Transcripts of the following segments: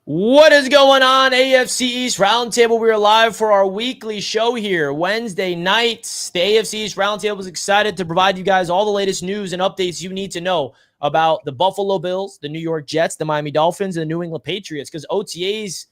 What is going on, AFC East Roundtable? We are live for our weekly show here, Wednesday nights. The AFC East Roundtable is excited to provide you guys all the latest news and updates you need to know about the Buffalo Bills, the New York Jets, the Miami Dolphins, and the New England Patriots. Because OTAs,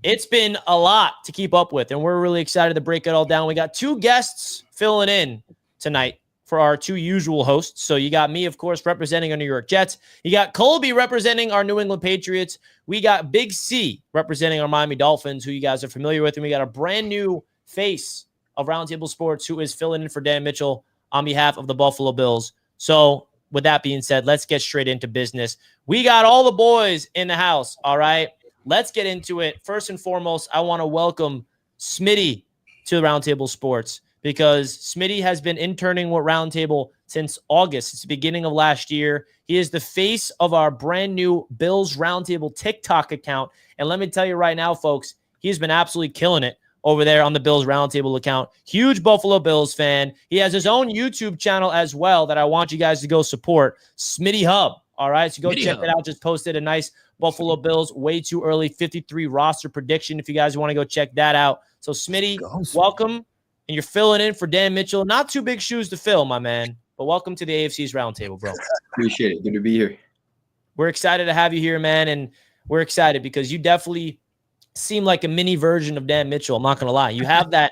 it's been a lot to keep up with, and we're really excited to break it all down. We got two guests filling in tonight for our two usual hosts. So you got me, of course, representing our New York Jets. You got Colby representing our New England Patriots. We got Big C representing our Miami Dolphins, who you guys are familiar with. And we got a brand new face of Roundtable Sports who is filling in for Dan Mitchell on behalf of the Buffalo Bills. So with that being said, let's get straight into business. We got all the boys in the house, all right? Let's get into it. First and foremost, I want to welcome Smitty to Roundtable Sports, because Smitty has been interning with Roundtable since August. It's the beginning of last year. He is the face of our brand new Bills Roundtable TikTok account. And let me tell you right now, folks, he's been absolutely killing it over there on the Bills Roundtable account. Huge Buffalo Bills fan. He has his own YouTube channel as well that I want you guys to go support, Smitty Hub. All right, so go check that out. Just posted a nice Buffalo Bills way too early 53 roster prediction if you guys want to go check that out. So Smitty, welcome. And you're filling in for Dan Mitchell. Not too big shoes to fill, my man. But welcome to the AFC's Roundtable, bro. Appreciate it. Good to be here. We're excited to have you here, man. And we're excited because you definitely seem like a mini version of Dan Mitchell. I'm not going to lie. You have that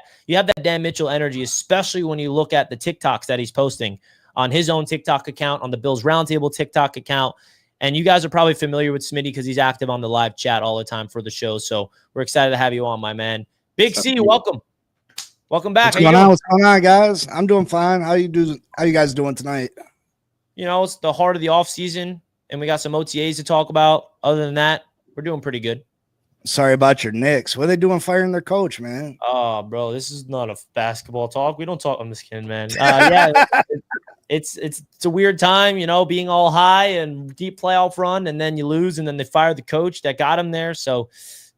Dan Mitchell energy, especially when you look at the TikToks that he's posting on his own TikTok account, on the Bills Roundtable TikTok account. And you guys are probably familiar with Smitty because he's active on the live chat all the time for the show. So we're excited to have you on, my man. Big C, welcome. Welcome back. What's going on? What's going on, guys? I'm doing fine. How you guys doing tonight? You know, it's the heart of the off season, and we got some OTAs to talk about. Other than that, we're doing pretty good. Sorry about your Knicks. What are they doing firing their coach, man? Oh, bro, this is not a basketball talk. We don't talk. I'm just kidding, man. Yeah, it's a weird time, you know, being all high and deep playoff run, and then you lose, and then they fire the coach that got him there. So,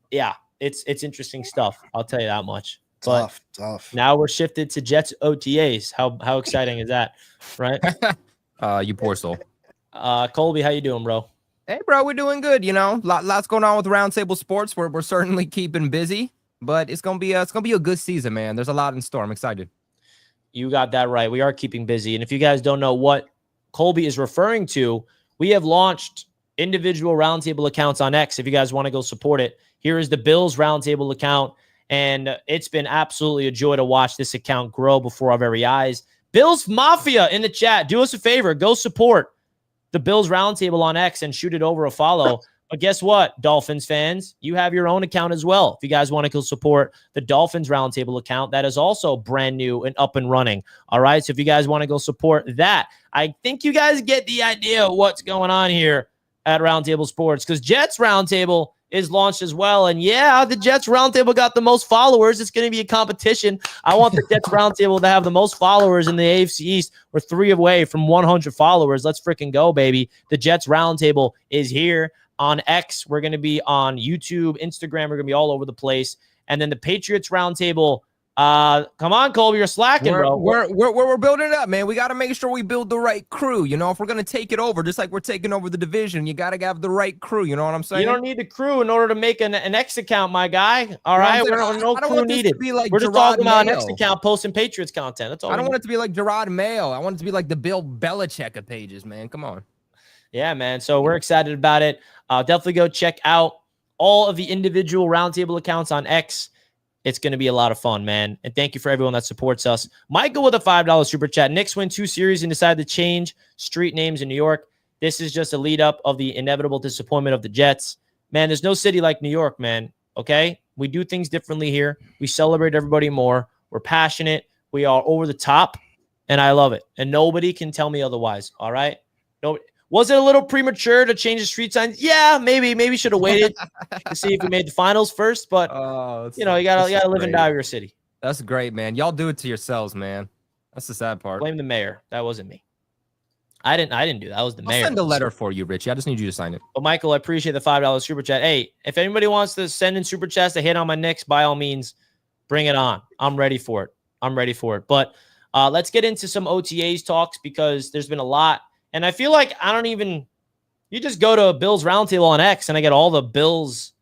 yeah, it's interesting stuff. I'll tell you that much. But tough. Now we're shifted to Jets OTAs. How exciting is that, right? You poor soul. Colby, how you doing, bro? Hey, bro, we're doing good. You know, lots going on with Roundtable Sports. We're certainly keeping busy, but it's gonna be a good season, man. There's a lot in store. I'm excited. You got that right. We are keeping busy, and if you guys don't know what Colby is referring to, we have launched individual Roundtable accounts on X. If you guys want to go support it, here is the Bills Roundtable account. And it's been absolutely a joy to watch this account grow before our very eyes. Bills Mafia in the chat. Do us a favor. Go support the Bills Roundtable on X and shoot it over a follow. But guess what, Dolphins fans? You have your own account as well. If you guys want to go support the Dolphins Roundtable account, that is also brand new and up and running. All right? So if you guys want to go support that, I think you guys get the idea of what's going on here at Roundtable Sports, because Jets Roundtable is launched as well. And yeah, the Jets Roundtable got the most followers. It's going to be a competition. I want the Jets Roundtable to have the most followers in the AFC East. We're 3 away from 100 followers. Let's freaking go, baby. The Jets Roundtable is here on X. We're going to be on YouTube, Instagram. We're going to be all over the place. And then the Patriots Roundtable. Come on, Colby, you're slacking, bro. We're building it up, man. We got to make sure we build the right crew. You know, if we're gonna take it over, just like we're taking over the division, you got to have the right crew. You know what I'm saying? You don't need the crew in order to make an X account, my guy. All right, no crew needed. We're just talking about an X account posting Patriots content. That's all. I don't want it to be like Gerard Mayo. I want it to be like the Bill Belichick of pages, man. Come on. Yeah, man. So we're excited about it. Definitely go check out all of the individual Roundtable accounts on X. It's going to be a lot of fun, man. And thank you for everyone that supports us. Michael with a $5 super chat. Knicks win 2 series and decide to change street names in New York. This is just a lead up of the inevitable disappointment of the Jets. Man, there's no city like New York, man. Okay? We do things differently here. We celebrate everybody more. We're passionate. We are over the top. And I love it. And nobody can tell me otherwise. All right? Nobody. Was it a little premature to change the street signs? Yeah, maybe should have waited to see if we made the finals first. But you know, you gotta live and die with your city. That's great, man. Y'all do it to yourselves, man. That's the sad part. Blame the mayor. That wasn't me. I didn't do that. That was the mayor. I'll send a letter for you, Richie. I just need you to sign it. But Michael, I appreciate the $5 super chat. Hey, if anybody wants to send in super chats to hit on my Knicks, by all means, bring it on. I'm ready for it. But let's get into some OTAs talks because there's been a lot. And I feel like I don't even, You just go to Bills Roundtable on X, and I get all the Bills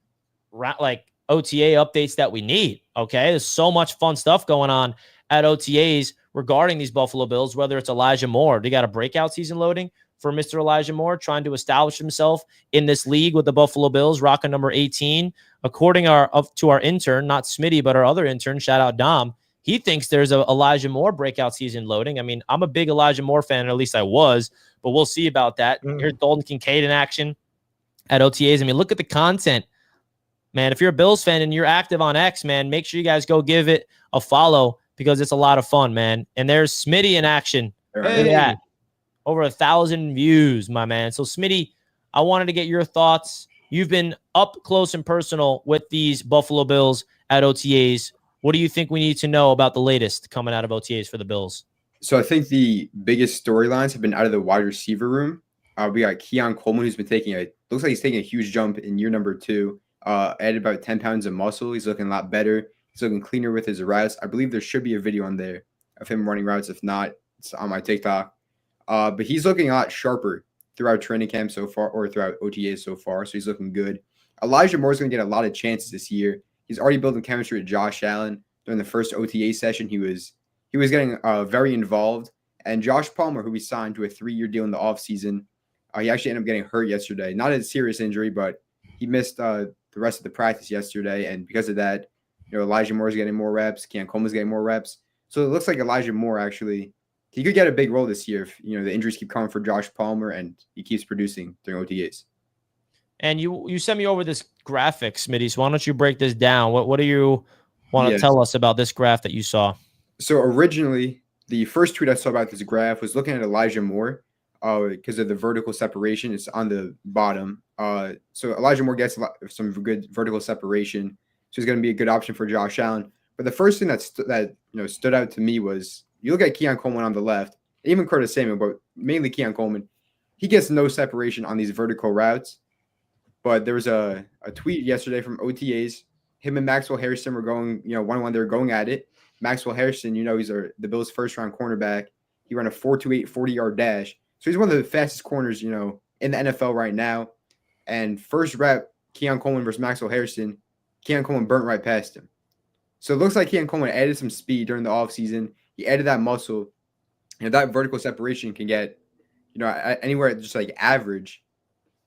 OTA updates that we need. Okay, there's so much fun stuff going on at OTAs regarding these Buffalo Bills. Whether it's Elijah Moore, they got a breakout season loading for Mr. Elijah Moore, trying to establish himself in this league with the Buffalo Bills, rocking number 18. According to our intern, not Smitty, but our other intern, shout out Dom, he thinks there's a Elijah Moore breakout season loading. I mean, I'm a big Elijah Moore fan, or at least I was, but we'll see about that. Here's Dalton Kincaid in action at OTAs. I mean, look at the content, man. If you're a Bills fan and you're active on X, man, make sure you guys go give it a follow because it's a lot of fun, man. And there's Smitty in action. Look at that. Over 1,000 views, my man. So, Smitty, I wanted to get your thoughts. You've been up close and personal with these Buffalo Bills at OTAs. What do you think we need to know about the latest coming out of OTAs for the Bills? So I think the biggest storylines have been out of the wide receiver room. We got Keon Coleman, who's been looks like he's taking a huge jump in year number 2. Added about 10 pounds of muscle. He's looking a lot better. He's looking cleaner with his routes. I believe there should be a video on there of him running routes. If not, it's on my TikTok. But he's looking a lot sharper throughout training camp so far, or throughout OTAs so far. So he's looking good. Elijah Moore is going to get a lot of chances this year. He's already building chemistry with Josh Allen. During the first OTA session, he was getting very involved. And Josh Palmer, who we signed to a 3-year deal in the offseason, he actually ended up getting hurt yesterday. Not a serious injury, but he missed the rest of the practice yesterday. And because of that, Elijah Moore is getting more reps. Keon Coleman's getting more reps. So it looks like Elijah Moore actually, he could get a big role this year if the injuries keep coming for Josh Palmer and he keeps producing during OTAs. And you sent me over this graphic, Smitty. So why don't you break this down? What do you want to tell us about this graph that you saw? So originally, the first tweet I saw about this graph was looking at Elijah Moore because of the vertical separation. It's on the bottom. So Elijah Moore gets some good vertical separation. So he's going to be a good option for Josh Allen. But the first thing that stood out to me was you look at Keon Coleman on the left, even Curtis Samuel, but mainly Keon Coleman. He gets no separation on these vertical routes. But there was a tweet yesterday from OTAs. Him and Maxwell Harrison were going, 1-1. They were going at it. Maxwell Harrison, he's the Bills' first-round cornerback. He ran a 4.28 40-yard dash. So he's one of the fastest corners, in the NFL right now. And first rep, Keon Coleman versus Maxwell Harrison, Keon Coleman burnt right past him. So it looks like Keon Coleman added some speed during the offseason. He added that muscle. That vertical separation can get, anywhere just like average.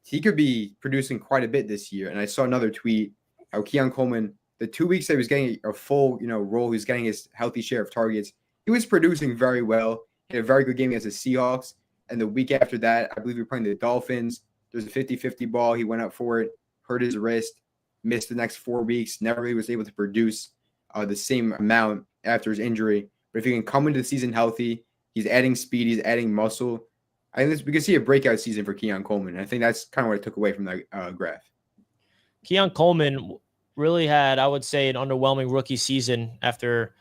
He could be producing quite a bit this year. And I saw another tweet how Keon Coleman, the 2 weeks that he was getting a full, role, he was getting his healthy share of targets. He was producing very well. He had a very good game against the Seahawks. And the week after that, I believe we were playing the Dolphins. There's a 50-50 ball. He went up for it, hurt his wrist, missed the next 4 weeks, never really was able to produce the same amount after his injury. But if he can come into the season healthy, he's adding speed, he's adding muscle. I think we can see a breakout season for Keon Coleman. And I think that's kind of what I took away from that graph. Keon Coleman really had, I would say, an underwhelming rookie season after,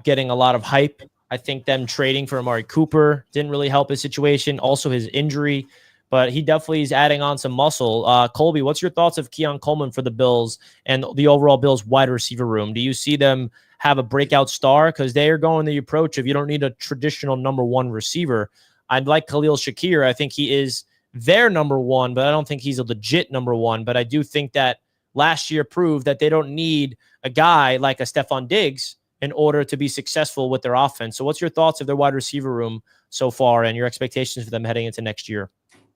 getting a lot of hype. I think them trading for Amari Cooper didn't really help his situation. Also his injury, but he definitely is adding on some muscle. Colby, what's your thoughts of Keon Coleman for the Bills and the overall Bills wide receiver room? Do you see them have a breakout star? Because they are going the approach of you don't need a traditional number 1 receiver. I'd like Khalil Shakir. I think he is their number 1, but I don't think he's a legit number 1. But I do think that last year proved that they don't need a guy like a Stephon Diggs in order to be successful with their offense. So what's your thoughts of their wide receiver room so far and your expectations for them heading into next year?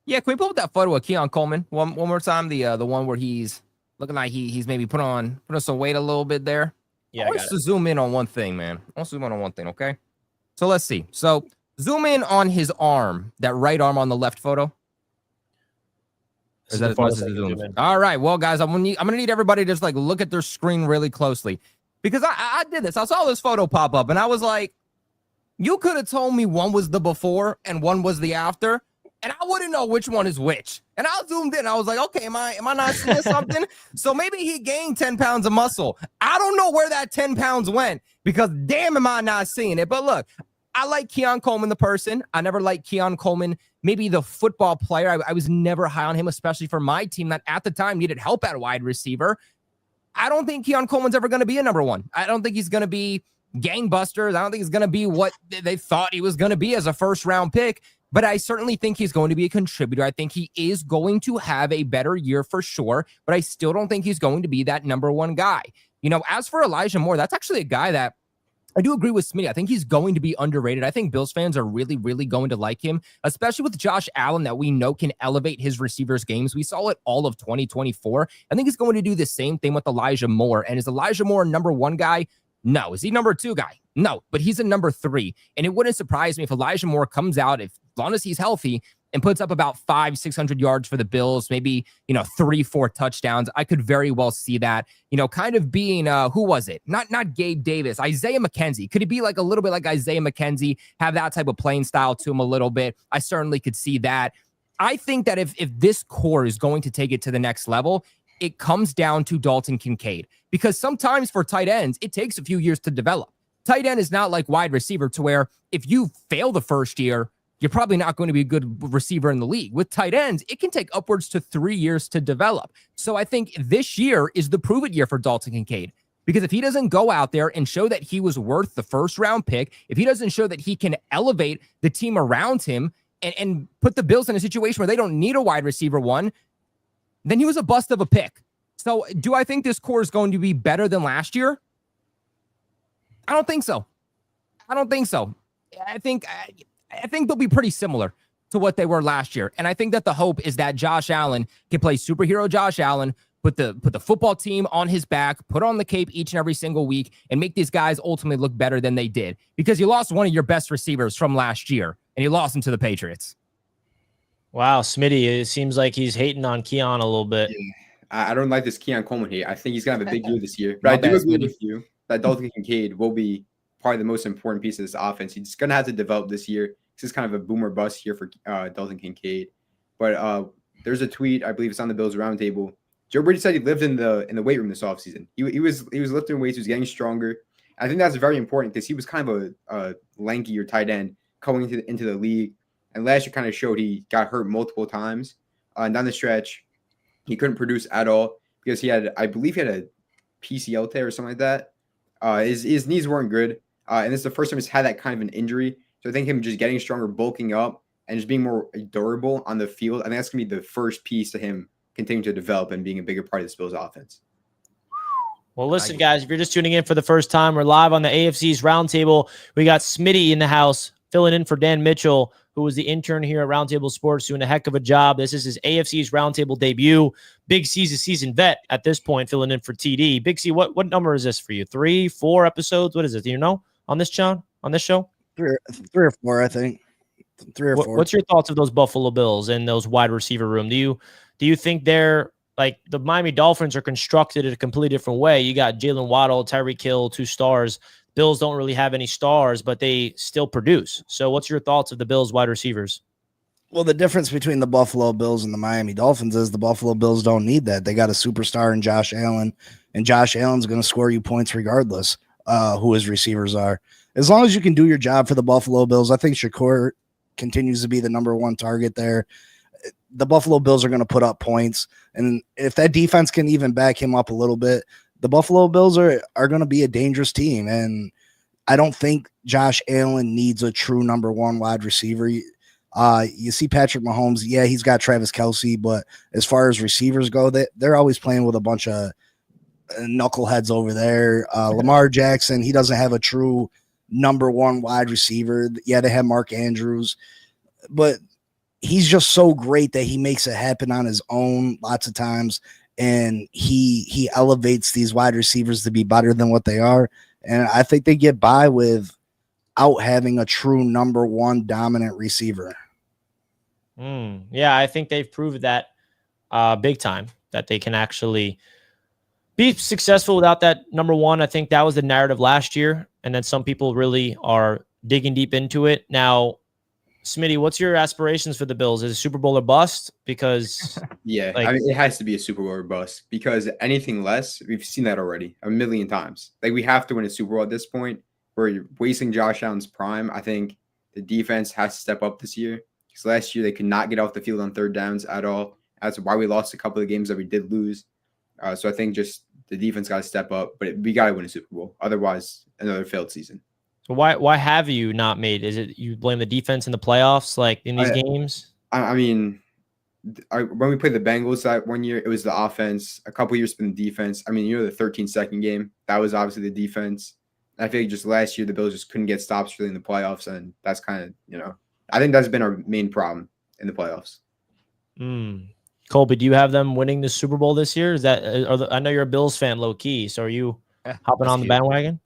Yeah, can we pull up that photo of Keon Coleman one more time? The one where he's looking like he's maybe put on some weight a little bit there. Yeah, I want us to zoom in on one thing, man. I want to zoom in on one thing, okay? So let's see. So zoom in on his arm, that right arm on the left photo. Is that as much as zoom? All right, well, guys, I'm gonna need everybody to just look at their screen really closely because I did this. I saw this photo pop up and I was like, you could have told me one was the before and one was the after, and I wouldn't know which one is which. And I zoomed in. I was like, okay, am I not seeing something? So maybe he gained 10 pounds of muscle. I don't know where that 10 pounds went because damn, am I not seeing it? But look, I like Keon Coleman, the person. I never liked Keon Coleman, maybe the football player. I was never high on him, especially for my team that at the time needed help at wide receiver. I don't think Keon Coleman's ever going to be a number 1. I don't think he's going to be gangbusters. I don't think he's going to be what they thought he was going to be as a first-round pick. but I certainly think he's going to be a contributor. I think he is going to have a better year for sure, but I still don't think he's going to be that number one guy. As for Elijah Moore, that's actually a guy that I do agree with Smitty. I think he's going to be underrated. I think Bills fans are really, really going to like him, especially with Josh Allen that we know can elevate his receivers' games. We saw it all of 2024. I think he's going to do the same thing with Elijah Moore. And is Elijah Moore number one guy? No. Is he number two guy? No, but he's a number three. And it wouldn't surprise me if Elijah Moore comes out, as long as he's healthy, and puts up about 500-600 yards for the Bills, maybe, 3-4 touchdowns. I could very well see that, kind of being, who was it? Not Gabe Davis, Isaiah McKenzie. Could he be like a little bit like Isaiah McKenzie, have that type of playing style to him a little bit? I certainly could see that. I think that if this core is going to take it to the next level, it comes down to Dalton Kincaid, because sometimes for tight ends, it takes a few years to develop. Tight end is not like wide receiver to where if you fail the first year, you're probably not going to be a good receiver in the league. With tight ends, it can take upwards to 3 years to develop. So I think this year is the prove it year for Dalton Kincaid, because if he doesn't go out there and show that he was worth the first round pick, if he doesn't show that he can elevate the team around him and put the Bills in a situation where they don't need a wide receiver one, then he was a bust of a pick. So do I think this core is going to be better than last year? I don't think so. I think they'll be pretty similar to what they were last year. And I think that the hope is that Josh Allen can play superhero Josh Allen, put the football team on his back, put on the cape each and every single week, and make these guys ultimately look better than they did. Because you lost one of your best receivers from last year, and you lost him to the Patriots. Wow, Smitty, it seems like he's hating on Keon a little bit. Yeah. I don't like this Keon Coleman hate. I think he's going to have a big year this year. But I do agree with you that Dalton Kincaid will be probably the most important piece of this offense. He's going to have to develop this year. This is kind of a boomer bust here for Dalton Kincaid. But there's a tweet, I believe it's on the Bills Roundtable. Joe Brady said he lived in the weight room this offseason. He was lifting weights, he was getting stronger. I think that's very important because he was kind of a lankier tight end coming into the league. And last year kind of showed he got hurt multiple times. And down the stretch, he couldn't produce at all because I believe he had a PCL tear or something like that. His knees weren't good. And this is the first time he's had that kind of an injury. So I think him just getting stronger, bulking up, and just being more durable on the field, I think that's going to be the first piece to him continuing to develop and being a bigger part of the Bills offense. Well, listen, guys, if you're just tuning in for the first time, we're live on the AFC East Roundtable. We got Smitty in the house, filling in for Dan Mitchell, who was the intern here at Roundtable Sports, doing a heck of a job. This is his AFC East Roundtable debut. Big C's a seasoned vet at this point, filling in for TD. Big C, what number is this for you? 3, 4 episodes? What is it? Do you know on this show? Three or four, I think. 3 or 4. What's your thoughts of those Buffalo Bills and those wide receiver room? Do you think they're like the Miami Dolphins are constructed in a completely different way? You got Jalen Waddle, Tyreek Hill, 2 stars. Bills don't really have any stars, but they still produce. So what's your thoughts of the Bills wide receivers? Well, the difference between the Buffalo Bills and the Miami Dolphins is the Buffalo Bills don't need that. They got a superstar in Josh Allen, and Josh Allen's going to score you points regardless who his receivers are. As long as you can do your job for the Buffalo Bills, I think Shakur continues to be the number one target there. The Buffalo Bills are going to put up points, and if that defense can even back him up a little bit, the Buffalo Bills are going to be a dangerous team. And I don't think Josh Allen needs a true number one wide receiver. You see Patrick Mahomes, yeah, he's got Travis Kelce, but as far as receivers go, they're always playing with a bunch of knuckleheads over there. Lamar Jackson, he doesn't have a true number one wide receiver. Yeah, they have Mark Andrews, but he's just so great that he makes it happen on his own lots of times. And he elevates these wide receivers to be better than what they are. And I think they get by without having a true number one dominant receiver. Yeah, I think they've proved that big time, that they can actually be successful without that number one. I think that was the narrative last year. And then some people really are digging deep into it. Now, Smitty, what's your aspirations for the Bills? Is it Super Bowl or bust? Because yeah, I mean, it has to be a Super Bowl or bust, because anything less, we've seen that already a million times. Like, we have to win a Super Bowl at this point. We're wasting Josh Allen's prime. I think the defense has to step up this year, because last year they could not get off the field on third downs at all. That's why we lost a couple of games that we did lose. So I think just the defense got to step up, but we got to win a Super Bowl. Otherwise, another failed season. Why have you not made? Is it you blame the defense in the playoffs, like in these games? I mean, when we played the Bengals that one year, it was the offense. A couple years been the defense. I mean, the 13-second game, that was obviously the defense. I feel like just last year the Bills just couldn't get stops really in the playoffs, and that's kind of I think that's been our main problem in the playoffs. Colby, do you have them winning the Super Bowl this year? Is that I know you're a Bills fan, low key. So are you hopping on the bandwagon?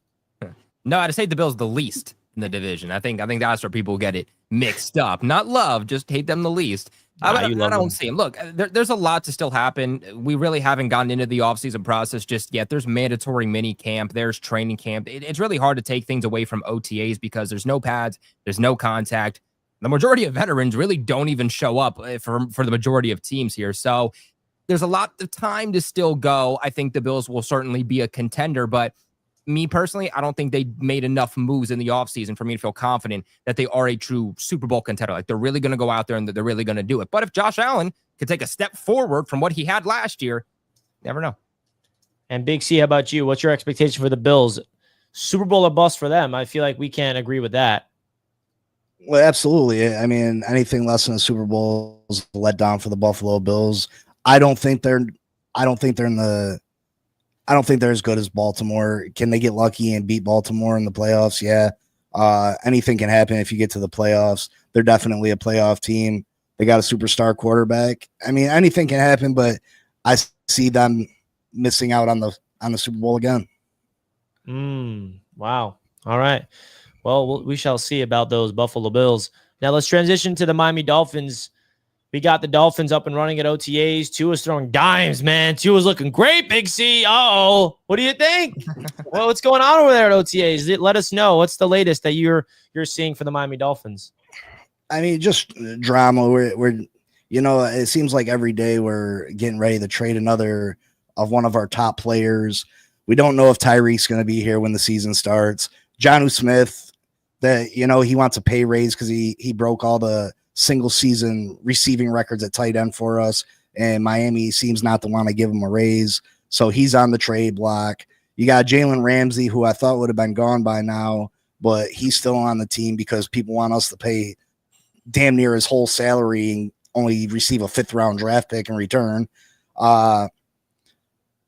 No, I'd say the Bills the least in the division. I think that's where people get it mixed up. Not love, just hate them the least. I don't see them. Look, there's a lot to still happen. We really haven't gotten into the offseason process just yet. There's mandatory mini camp. There's training camp. It's really hard to take things away from OTAs because there's no pads. There's no contact. The majority of veterans really don't even show up for the majority of teams here. So there's a lot of time to still go. I think the Bills will certainly be a contender, but me personally, I don't think they made enough moves in the offseason for me to feel confident that they are a true Super Bowl contender. Like they're really going to go out there and they're really going to do it. But if Josh Allen could take a step forward from what he had last year, never know. And Big C, how about you? What's your expectation for the Bills? Super Bowl or bust for them? I feel like we can't agree with that. Well, absolutely. I mean, anything less than a Super Bowl is a letdown for the Buffalo Bills. I don't think they're as good as Baltimore. Can they get lucky and beat Baltimore in the playoffs? Yeah. Anything can happen if you get to the playoffs. They're definitely a playoff team. They got a superstar quarterback. I mean, anything can happen, but I see them missing out on the Super Bowl again. Wow. All right. Well, we shall see about those Buffalo Bills. Now let's transition to the Miami Dolphins. We got the Dolphins up and running at OTAs. Tua's throwing dimes, man. Tua's looking great, Big C. Uh-oh. What do you think? Well, what's going on over there at OTAs? Let us know. What's the latest that you're seeing for the Miami Dolphins? I mean, just drama. We're it seems like every day we're getting ready to trade another of one of our top players. We don't know if Tyreek's going to be here when the season starts. Jonnu Smith, he wants a pay raise because he broke all the single season receiving records at tight end for us, and Miami seems not to want to give him a raise, so he's on the trade block. You got Jalen Ramsey, who I thought would have been gone by now, but he's still on the team because people want us to pay damn near his whole salary and only receive a 5th round draft pick in return.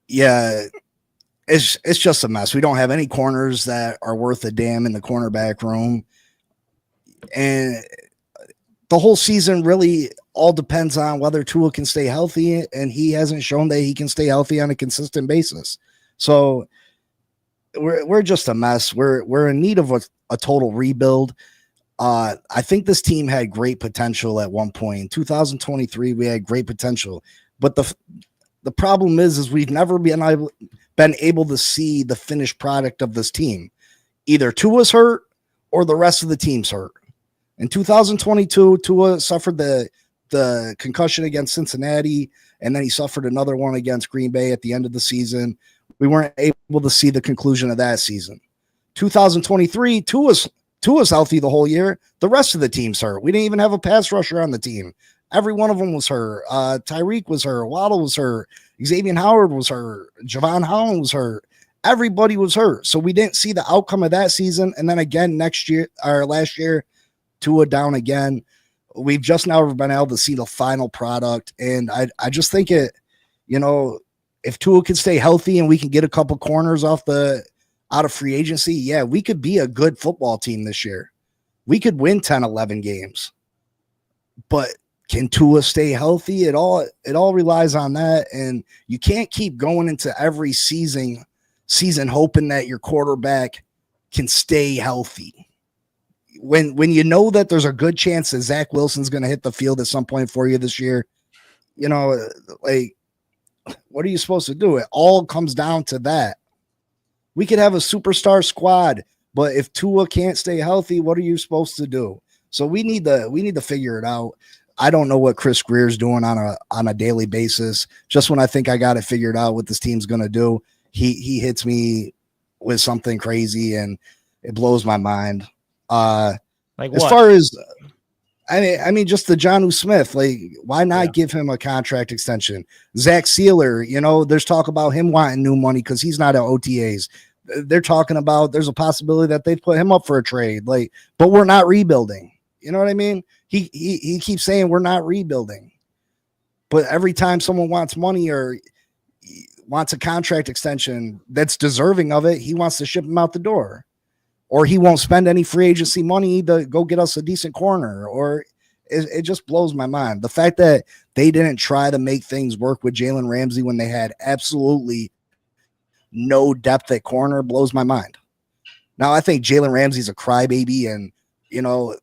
It's just a mess. We don't have any corners that are worth a damn in the cornerback room, and the whole season really all depends on whether Tua can stay healthy, and he hasn't shown that he can stay healthy on a consistent basis. So we're just a mess. We're in need of a total rebuild. I think this team had great potential at one point. In 2023, we had great potential, but the problem is we've never been able to see the finished product of this team. Either Tua's hurt or the rest of the team's hurt. In 2022, Tua suffered the concussion against Cincinnati, and then he suffered another one against Green Bay at the end of the season. We weren't able to see the conclusion of that season. 2023, Tua's healthy the whole year. The rest of the team's hurt. We didn't even have a pass rusher on the team. Every one of them was hurt. Tyreek was hurt. Waddle was hurt. Xavier Howard was hurt. Javon Holland was hurt. Everybody was hurt. So we didn't see the outcome of that season. And then again last year, Tua down again. We've just now been able to see the final product. And I just think if Tua can stay healthy and we can get a couple corners out of free agency, yeah, we could be a good football team this year. We could win 10, 11 games. But can Tua stay healthy? It all relies on that. And you can't keep going into every season hoping that your quarterback can stay healthy. When you know that there's a good chance that Zach Wilson's going to hit the field at some point for you this year, what are you supposed to do? It all comes down to that. We could have a superstar squad, but if Tua can't stay healthy, what are you supposed to do? So we need to figure it out. I don't know what Chris Greer's doing on a daily basis. Just when I think I got it figured out what this team's going to do, he hits me with something crazy, and it blows my mind. Like what? As far as I mean, just the Jonnu Smith, why not give him a contract extension? Zach Sealer, there's talk about him wanting new money because he's not at OTAs. they're talking about there's a possibility that they put him up for a trade. Like, but we're not rebuilding. You know what I mean? He keeps saying we're not rebuilding. But every time someone wants money or wants a contract extension that's deserving of it, he wants to ship him out the door. Or he won't spend any free agency money to go get us a decent corner. Or it just blows my mind. The fact that they didn't try to make things work with Jalen Ramsey when they had absolutely no depth at corner blows my mind. Now, I think Jalen Ramsey's a crybaby, and, you know,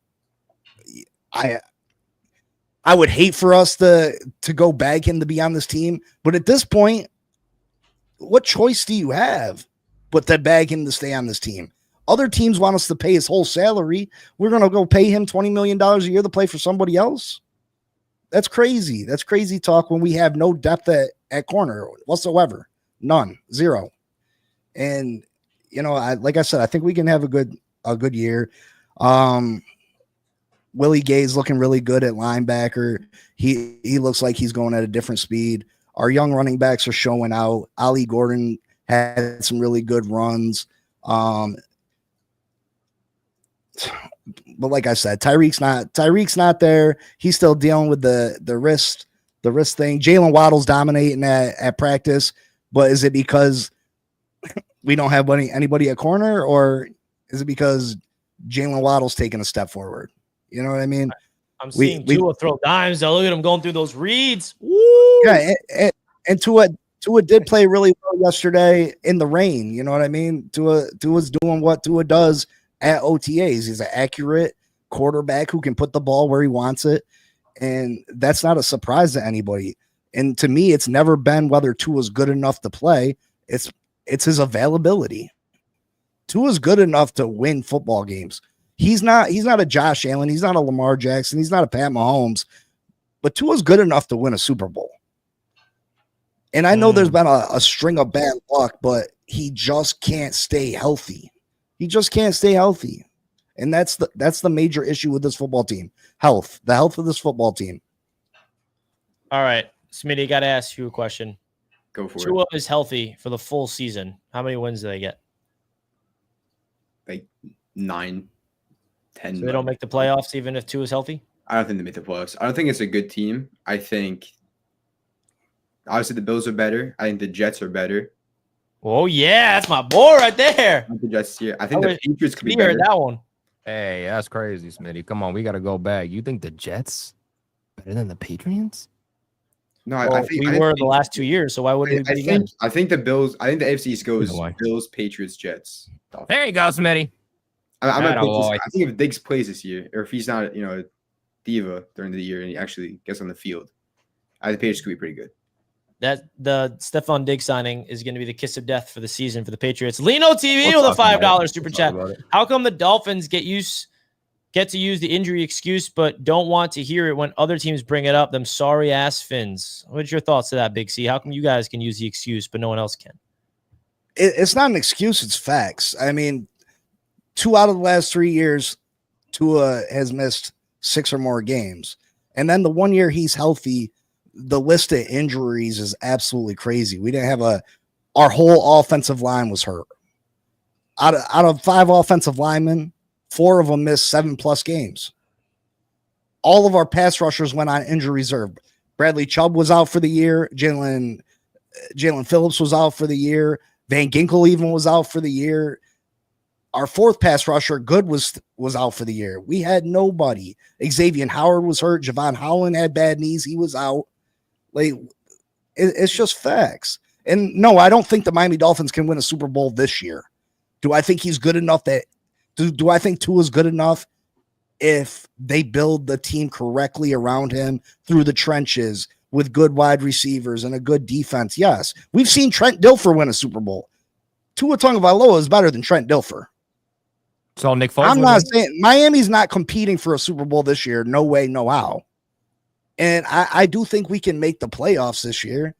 I would hate for us to go bag him to be on this team. But at this point, what choice do you have but to bag him to stay on this team? Other teams want us to pay his whole salary. We're going to go pay him $20 million a year to play for somebody else? That's crazy. That's crazy talk when we have no depth at corner whatsoever. None. Zero. And, you know, like I said, I think we can have a good year. Willie Gay's looking really good at linebacker. He looks like he's going at a different speed. Our young running backs are showing out. Ollie Gordon had some really good runs. But like I said, Tyreek's not there. He's still dealing with the wrist thing. Jalen Waddle's dominating at practice, but is it because we don't have anybody at corner, or is it because Jalen Waddle's taking a step forward? You know what I mean? I'm seeing Tua throw dimes. Now look at him going through those reads. Woo! Yeah, and Tua did play really well yesterday in the rain. You know what I mean? Tua's doing what Tua does at OTAs. He's an accurate quarterback who can put the ball where he wants it, and that's not a surprise to anybody. And to me, it's never been whether Tua's good enough to play. It's his availability. Tua's good enough to win football games. He's not a Josh Allen. He's not a Lamar Jackson. He's not a Pat Mahomes. But Tua's good enough to win a Super Bowl. And I know there's been a string of bad luck, but he just can't stay healthy. He just can't stay healthy. And that's the major issue with this football team. The health of this football team. All right, Smitty, got to ask you a question. Go for Tua it. is healthy for the full season. How many wins do they get? Like 9, 10. So they don't make the playoffs even if Tua is healthy? I don't think they make the playoffs. I don't think it's a good team. I think obviously the Bills are better. I think the Jets are better. Oh, yeah. That's my boy right there. I think the Jets here. I think the Patriots could be You better. heard that one. Hey, that's crazy, Smitty. Come on, we got to go back. You think the Jets better than the Patriots? No, Well, I think we were the last 2 years, so why wouldn't we be again? I think the Bills. I think the AFC East goes No way. Bills, Patriots, Jets. Dolphins. There you go, Smitty. I think if Diggs plays this year, or if he's not, a diva during the year and he actually gets on the field, I think the Patriots could be pretty good. That the Stephon Diggs signing is going to be the kiss of death for the season for the Patriots. Lino TV with a $5 super chat. How come the Dolphins get to use the injury excuse, but don't want to hear it when other teams bring it up? Them sorry ass Finns. What's your thoughts to that, Big C? How come you guys can use the excuse, but no one else can? It's not an excuse. It's facts. I mean, 2 out of the last 3 years, Tua has missed 6 or more games. And then the 1 year he's healthy, the list of injuries is absolutely crazy. We didn't have our whole offensive line was hurt. Out of 5 offensive linemen, 4 of them missed 7+ games. All of our pass rushers went on injury reserve. Bradley Chubb was out for the year. Jalen Phillips was out for the year. Van Ginkel even was out for the year. Our 4th pass rusher, Good, was out for the year. We had nobody. Xavier Howard was hurt. Javon Holland had bad knees. He was out. Like, it's just facts. And no, I don't think the Miami Dolphins can win a Super Bowl this year. Do I think he's good enough do I think Tua's good enough if they build the team correctly around him through the trenches with good wide receivers and a good defense? Yes. We've seen Trent Dilfer win a Super Bowl. Tua Tagovailoa is better than Trent Dilfer. So Nick Foles. I'm not saying Miami's not competing for a Super Bowl this year. No way, no how. And I do think we can make the playoffs this year.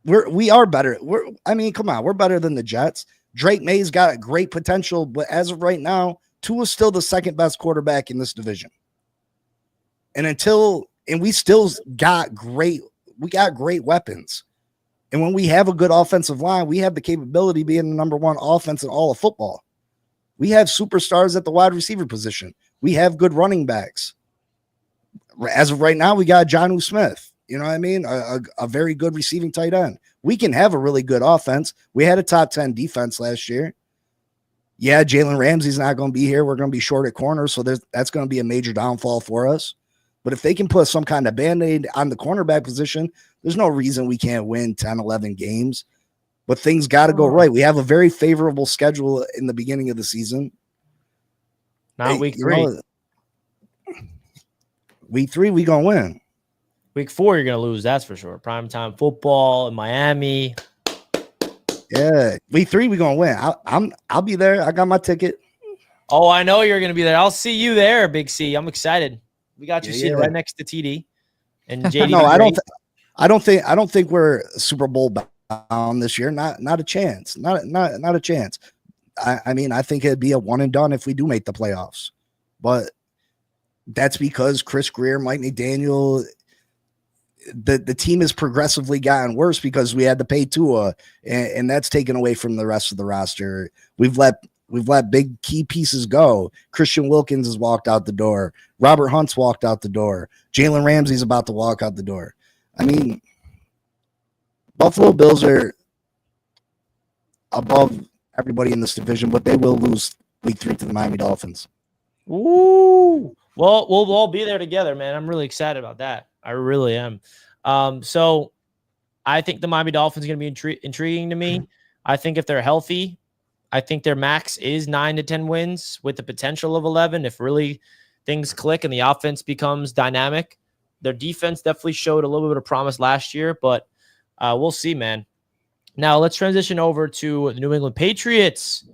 We are better. Come on, we're better than the Jets. Drake May's got great potential, but as of right now, Tua's still the 2nd best quarterback in this division. And we still got great weapons. And when we have a good offensive line, we have the capability of being the number one offense in all of football. We have superstars at the wide receiver position. We have good running backs. As of right now, we got Jonnu Smith. You know what I mean? A very good receiving tight end. We can have a really good offense. We had a top 10 defense last year. Yeah, Jalen Ramsey's not going to be here. We're going to be short at corner, so that's going to be a major downfall for us. But if they can put some kind of Band-Aid on the cornerback position, there's no reason we can't win 10, 11 games. But things got to go right. We have a very favorable schedule in the beginning of the season. Not week 3. Week 3, we going to win. Week 4, you're going to lose. That's for sure. Primetime football in Miami. Yeah. Week 3, we going to win. I'll be there. I got my ticket. Oh, I know you're going to be there. I'll see you there, Big C. I'm excited. We got you sitting right next to TD and JD. No, I don't think we're Super Bowl bound this year. Not a chance. Not a chance. I mean, I think it'd be a one and done if we do make the playoffs. But that's because Chris Greer, Mike McDaniel, the team has progressively gotten worse because we had to pay Tua, and that's taken away from the rest of the roster. We've let big key pieces go. Christian Wilkins has walked out the door. Robert Hunt's walked out the door. Jalen Ramsey's about to walk out the door. I mean, Buffalo Bills are above everybody in this division, but they will lose week 3 to the Miami Dolphins. Ooh. Well, we'll all be there together, man. I'm really excited about that. I really am. So I think the Miami Dolphins are going to be intriguing to me. I think if they're healthy, I think their max is 9 to 10 wins with the potential of 11 if really things click and the offense becomes dynamic. Their defense definitely showed a little bit of promise last year, but we'll see, man. Now let's transition over to the New England Patriots.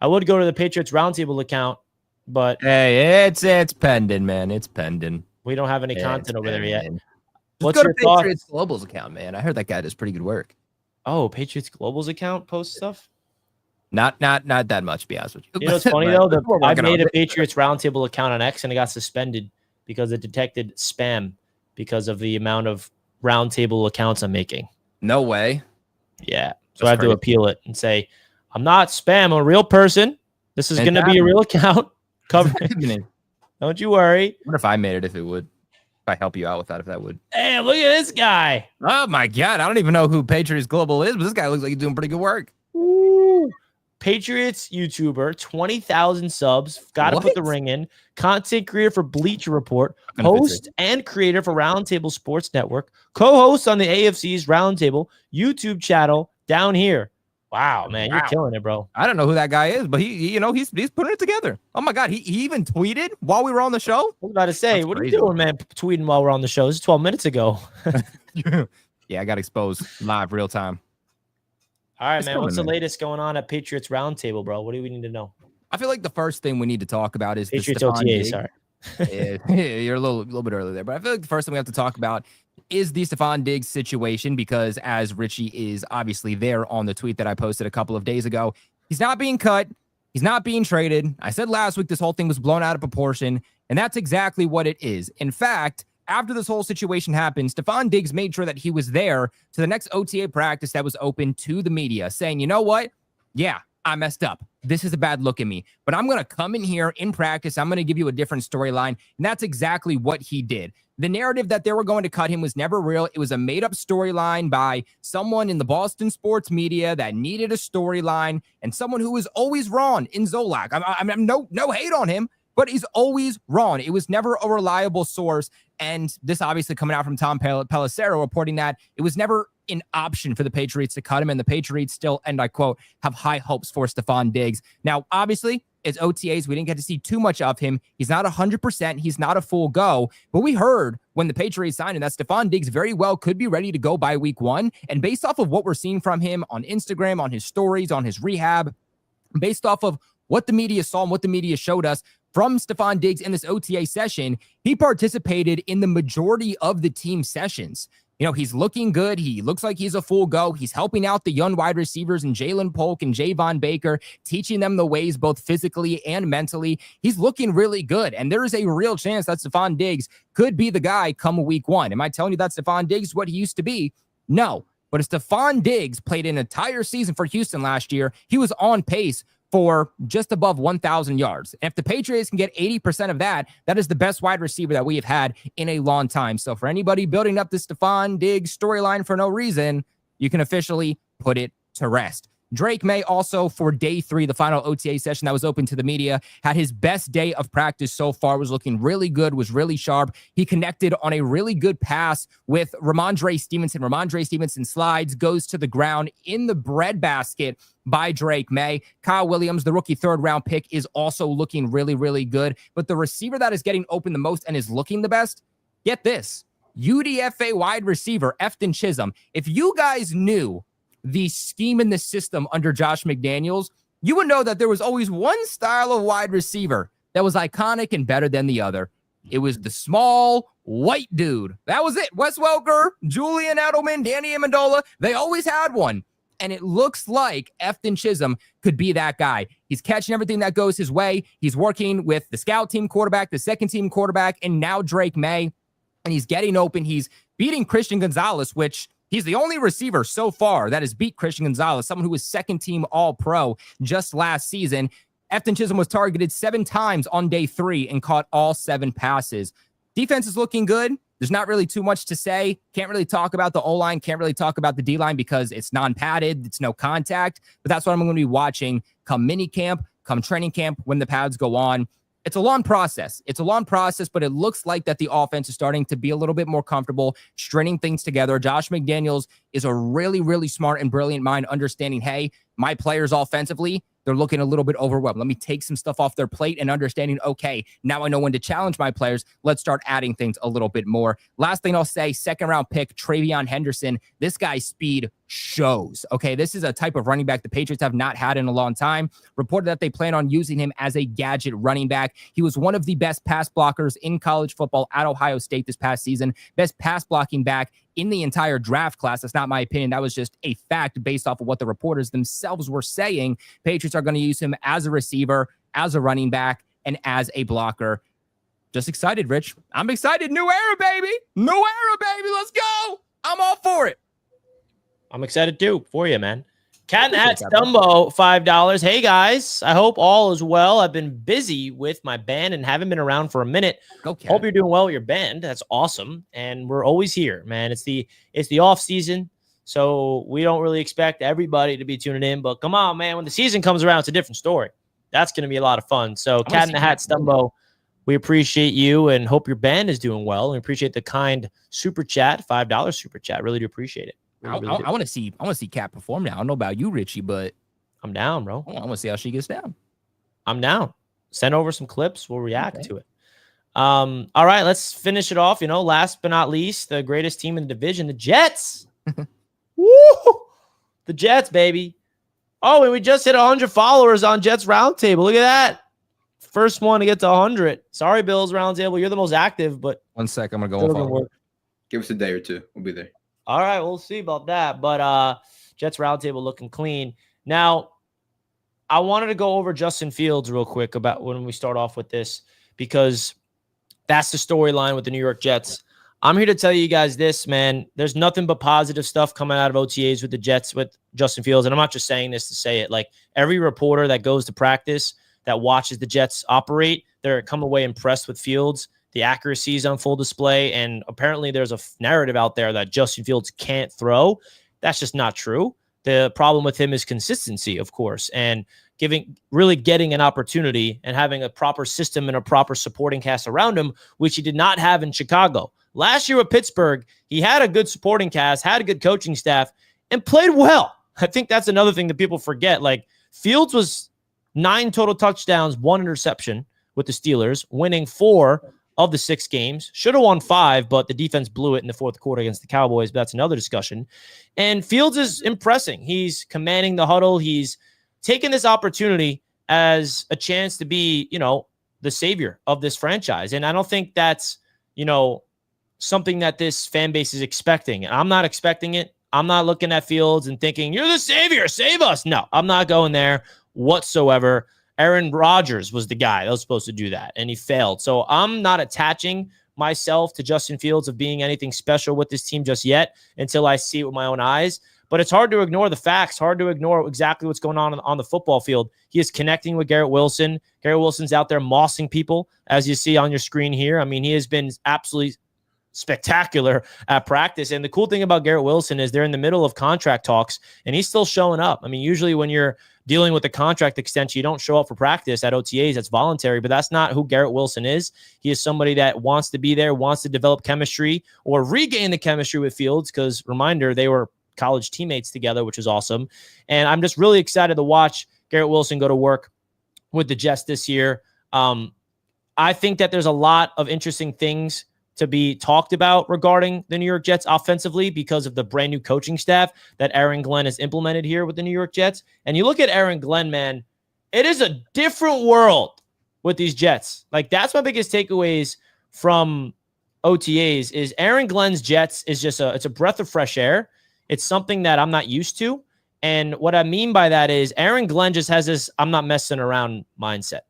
I would go to the Patriots Roundtable account, but hey, it's pending, man. It's pending. We don't have any content over there yet. What's your thoughts? Patriots Global's account, man. I heard that guy does pretty good work. Oh, Patriots Global's account posts stuff? Not that much, to be honest with you. You know what's funny though? I made a Patriots Roundtable account on X and it got suspended because it detected spam because of the amount of Roundtable accounts I'm making. No way. Yeah. So I have to appeal it and say, I'm not spam. I'm a real person. This is going to be a real account. Covering. Don't you worry. I wonder if I made it, if it would. If I help you out with that, if that would. Hey, look at this guy. Oh, my God. I don't even know who Patriots Global is, but this guy looks like he's doing pretty good work. Ooh. Patriots YouTuber, 20,000 subs. Got to put the ring in. Content creator for Bleacher Report. Host and creator for Roundtable Sports Network. Co-host on the AFC East Roundtable. YouTube channel down here. Wow, man, you're killing it, bro. I don't know who that guy is, but he's putting it together. Oh my God, he even tweeted while we were on the show. I was about to say, what are you doing, man? Tweeting while we're on the show. This is 12 minutes ago. Yeah, I got exposed live, real time. All right, man. What's the latest going on at Patriots Roundtable, bro? What do we need to know? I feel like the first thing we need to talk about is Patriots OTA. Sorry, yeah, you're a little bit early there, but I feel like the first thing we have to talk about is the Stephon Diggs situation, because as Richie is obviously there on the tweet that I posted a couple of days ago, he's not being cut. He's not being traded. I said last week this whole thing was blown out of proportion, and that's exactly what it is. In fact, after this whole situation happened, Stephon Diggs made sure that he was there to the next OTA practice that was open to the media, saying, you know what? Yeah, I messed up. This is a bad look at me, but I'm going to come in here in practice. I'm going to give you a different storyline. And that's exactly what he did. The narrative that they were going to cut him was never real. It was a made-up storyline by someone in the Boston sports media that needed a storyline, and someone who was always wrong in Zolak. I'm no hate on him, but he's always wrong. It was never a reliable source. And this obviously coming out from Tom Pelissero reporting that it was never an option for the Patriots to cut him, and the Patriots still, and I quote, have high hopes for Stephon Diggs. Now, obviously, it's OTAs. We didn't get to see too much of him. He's not 100%. He's not a full go. But we heard when the Patriots signed him that Stephon Diggs very well could be ready to go by week 1. And based off of what we're seeing from him on Instagram, on his stories, on his rehab, based off of what the media saw and what the media showed us from Stephon Diggs in this OTA session, he participated in the majority of the team sessions. You know, he's looking good. He looks like he's a full go. He's helping out the young wide receivers and Jalen Polk and Javon Baker, teaching them the ways both physically and mentally. He's looking really good. And there is a real chance that Stephon Diggs could be the guy come week 1. Am I telling you that Stephon Diggs is what he used to be? No. But if Stephon Diggs played an entire season for Houston last year, he was on pace for just above 1,000 yards. And if the Patriots can get 80% of that, that is the best wide receiver that we have had in a long time. So for anybody building up the Stephon Diggs storyline for no reason, you can officially put it to rest. Drake May also, for day 3, the final OTA session that was open to the media, had his best day of practice so far, was looking really good, was really sharp. He connected on a really good pass with Ramondre Stevenson. Ramondre Stevenson slides, goes to the ground in the breadbasket by Drake May. Kyle Williams, the rookie 3rd-round pick, is also looking really, really good. But the receiver that is getting open the most and is looking the best, get this, UDFA wide receiver, Efton Chisholm. If you guys knew the scheme in the system under Josh McDaniels, you would know that there was always one style of wide receiver that was iconic and better than the other. It was the small white dude. That was it. Wes Welker, Julian Edelman, Danny Amendola, they always had one. And it looks like Efton Chisholm could be that guy. He's catching everything that goes his way. He's working with the scout team quarterback, the second team quarterback, and now Drake May. And he's getting open. He's beating Christian Gonzalez, which he's the only receiver so far that has beat Christian Gonzalez, someone who was second-team All-Pro just last season. Efton Chisholm was targeted 7 times on day 3 and caught all 7 passes. Defense is looking good. There's not really too much to say. Can't really talk about the O-line. Can't really talk about the D-line because it's non-padded. It's no contact. But that's what I'm going to be watching come minicamp, come training camp, when the pads go on. It's a long process. But it looks like that the offense is starting to be a little bit more comfortable stringing things together. Josh McDaniels is a really, really smart and brilliant mind, understanding, hey, my players offensively, they're looking a little bit overwhelmed. Let me take some stuff off their plate and understanding, okay, now I know when to challenge my players. Let's start adding things a little bit more. Last thing I'll say, 2nd-round pick, Travion Henderson. This guy's speed shows. Okay, this is a type of running back the Patriots have not had in a long time. Reported that they plan on using him as a gadget running back. He was one of the best pass blockers in college football at Ohio State this past season. Best pass blocking back in the entire draft class. That's not my opinion. That was just a fact based off of what the reporters themselves were saying. Patriots are going to use him as a receiver, as a running back, and as a blocker. Just excited, Rich. I'm excited. New era, baby. New era, baby. Let's go. I'm all for it. I'm excited too for you, man. Cat in the Hat Stumbo, $5. Hey guys, I hope all is well. I've been busy with my band and haven't been around for a minute. Okay. Hope you're doing well with your band. That's awesome. And we're always here, man. It's the off season, so we don't really expect everybody to be tuning in. But come on, man, when the season comes around, it's a different story. That's going to be a lot of fun. So Cat in the Hat Stumbo, we appreciate you and hope your band is doing well. And appreciate the kind super chat, $5 super chat. Really do appreciate it. I want to see Kat perform now. I don't know about you, Richie, but I'm down, bro. I want to see how she gets down. I'm down. Send over some clips. We'll react to it. All right, let's finish it off. Last but not least, the greatest team in the division, the Jets. Woo! The Jets, baby. Oh, and we just hit 100 followers on Jets Roundtable. Look at that. First one to get to 100. Sorry, Bills Roundtable. You're the most active, but 1 sec. I'm going to go on. Give us a day or two. We'll be there. All right, we'll see about that. But Jets Roundtable looking clean. Now, I wanted to go over Justin Fields real quick about when we start off with this, because that's the storyline with the New York Jets. I'm here to tell you guys this, man. There's nothing but positive stuff coming out of OTAs with the Jets with Justin Fields. And I'm not just saying this to say it. Like, every reporter that goes to practice that watches the Jets operate, they're come away impressed with Fields. The accuracy is on full display, and apparently there's a narrative out there that Justin Fields can't throw. That's just not true. The problem with him is consistency, of course, and really getting an opportunity and having a proper system and a proper supporting cast around him, which he did not have in Chicago. Last year with Pittsburgh, he had a good supporting cast, had a good coaching staff, and played well. I think that's another thing that people forget. Like, Fields was 9 total touchdowns, 1 interception with the Steelers, winning 4 of the 6 games. Should have won 5, but the defense blew it in the fourth quarter against the Cowboys. But that's another discussion. And Fields is impressing. He's commanding the huddle. He's taking this opportunity as a chance to be, the savior of this franchise. And I don't think that's, something that this fan base is expecting. I'm not expecting it. I'm not looking at Fields and thinking, you're the savior, save us. No, I'm not going there whatsoever. Aaron Rodgers was the guy that was supposed to do that, and he failed. So I'm not attaching myself to Justin Fields of being anything special with this team just yet until I see it with my own eyes. But it's hard to ignore the facts, hard to ignore exactly what's going on the football field. He is connecting with Garrett Wilson. Garrett Wilson's out there mossing people, as you see on your screen here. I mean, he has been absolutely spectacular at practice. And the cool thing about Garrett Wilson is they're in the middle of contract talks, and he's still showing up. I mean, usually when you're dealing with a contract extension, you don't show up for practice at OTAs. That's voluntary, but that's not who Garrett Wilson is. He is somebody that wants to be there, wants to develop chemistry or regain the chemistry with Fields, because reminder, they were college teammates together, which is awesome. And I'm just really excited to watch Garrett Wilson go to work with the Jets this year. I think that there's a lot of interesting things to be talked about regarding the New York Jets offensively because of the brand new coaching staff that Aaron Glenn has implemented here with the New York Jets. And you look at Aaron Glenn, man, it is a different world with these Jets. Like, that's my biggest takeaways from OTAs is Aaron Glenn's Jets is just it's a breath of fresh air. It's something that I'm not used to. And what I mean by that is Aaron Glenn just has this I'm not messing around mindset.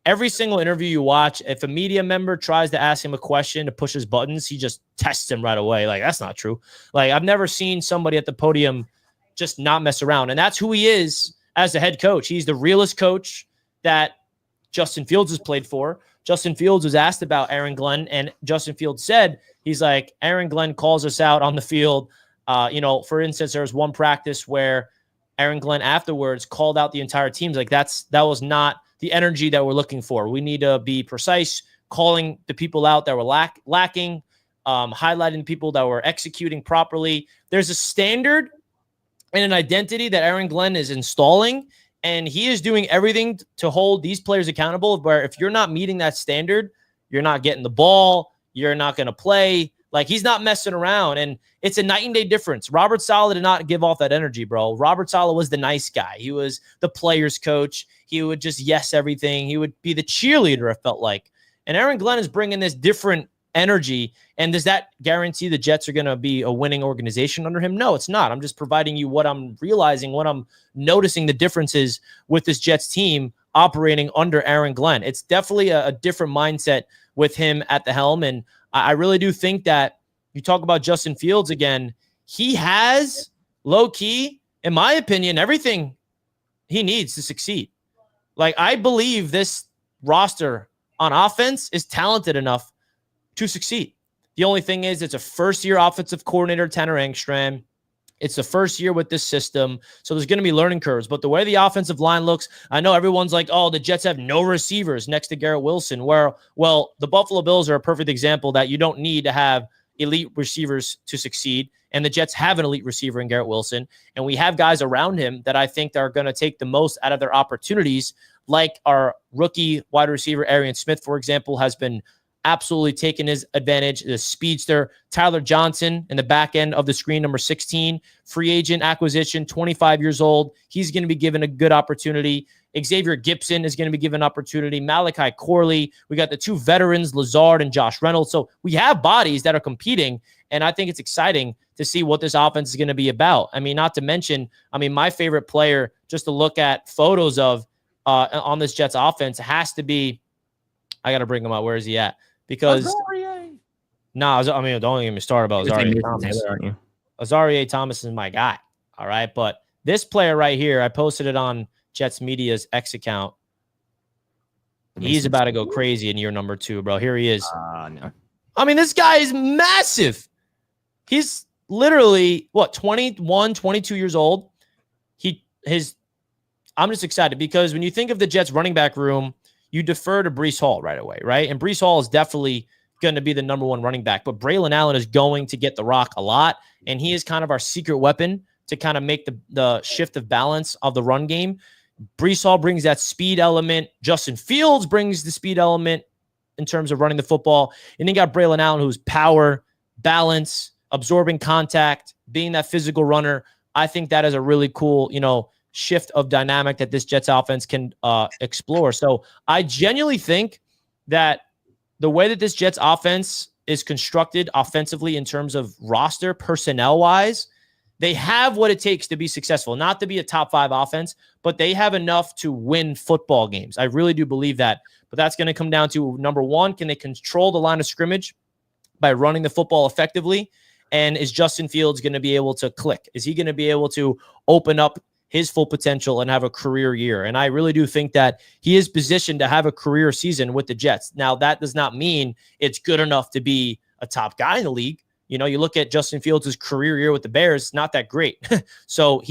Every single interview you watch, if a media member tries to ask him a question to push his buttons, he just tests him right away. Like, that's not true. Like, I've never seen somebody at the podium just not mess around. And that's who he is as the head coach. He's the realest coach that Justin Fields has played for. Justin Fields was asked about Aaron Glenn, and Justin Fields said, he's like, Aaron Glenn calls us out on the field. For instance, there was one practice where Aaron Glenn afterwards called out the entire team. Like, that was not the energy that we're looking for. We need to be precise, calling the people out that were lacking, highlighting people that were executing properly. There's a standard and an identity that Aaron Glenn is installing, and he is doing everything to hold these players accountable, where if you're not meeting that standard, you're not getting the ball, you're not going to play. Like, he's not messing around, and it's a night and day difference. Robert Saleh did not give off that energy, bro. Robert Saleh was the nice guy. He was the player's coach. He would just yes everything. He would be the cheerleader, it felt like. And Aaron Glenn is bringing this different energy, and does that guarantee the Jets are going to be a winning organization under him? No, it's not. I'm just providing you what I'm realizing, what I'm noticing the differences with this Jets team operating under Aaron Glenn. It's definitely a different mindset with him at the helm, and I really do think that you talk about Justin Fields again. He has, low-key, in my opinion, everything he needs to succeed. Like, I believe this roster on offense is talented enough to succeed. The only thing is it's a first-year offensive coordinator, Tanner Engstrand. It's the first year with this system, so there's going to be learning curves. But the way the offensive line looks, I know everyone's like, oh, the Jets have no receivers next to Garrett Wilson. Well, the Buffalo Bills are a perfect example that you don't need to have elite receivers to succeed, and the Jets have an elite receiver in Garrett Wilson, and we have guys around him that I think are going to take the most out of their opportunities, like our rookie wide receiver, Arian Smith, for example, has been absolutely taking his advantage. The speedster, Tyler Johnson, in the back end of the screen, number 16, free agent acquisition, 25 years old. He's going to be given a good opportunity. Xavier Gipson is going to be given opportunity. Malachi Corley. We got the two veterans, Lazard and Josh Reynolds. So we have bodies that are competing, and I think it's exciting to see what this offense is going to be about. I mean, not to mention, my favorite player, just to look at photos of on this Jets offense, has to be, I got to bring him out. Where is he at? Because don't even get me started about Azarie Thomas. Aren't you? Azarie Thomas is my guy. All right. But this player right here, I posted it on Jets Media's X account. He's about to go crazy in year number 2, bro. Here he is. No. This guy is massive. He's literally 21, 22 years old. I'm just excited because when you think of the Jets running back room, you defer to Breece Hall right away, right? And Breece Hall is definitely going to be the number 1 running back, but Braylon Allen is going to get the rock a lot, and he is kind of our secret weapon to kind of make the shift of balance of the run game. Breece Hall brings that speed element. Justin Fields brings the speed element in terms of running the football. And then you got Braylon Allen, who's power, balance, absorbing contact, being that physical runner. I think that is a really cool, shift of dynamic that this Jets offense can explore. So I genuinely think that the way that this Jets offense is constructed offensively in terms of roster personnel wise they have what it takes to be successful, not to be a top 5 offense, but they have enough to win football games. I really do believe that. But that's going to come down to, number one, can they control the line of scrimmage by running the football effectively? And is Justin Fields going to be able to click? Is he going to be able to open up his full potential and have a career year? And I really do think that he is positioned to have a career season with the Jets. Now, that does not mean it's good enough to be a top guy in the league. You know, you look at Justin Fields' career year with the Bears, not that great. So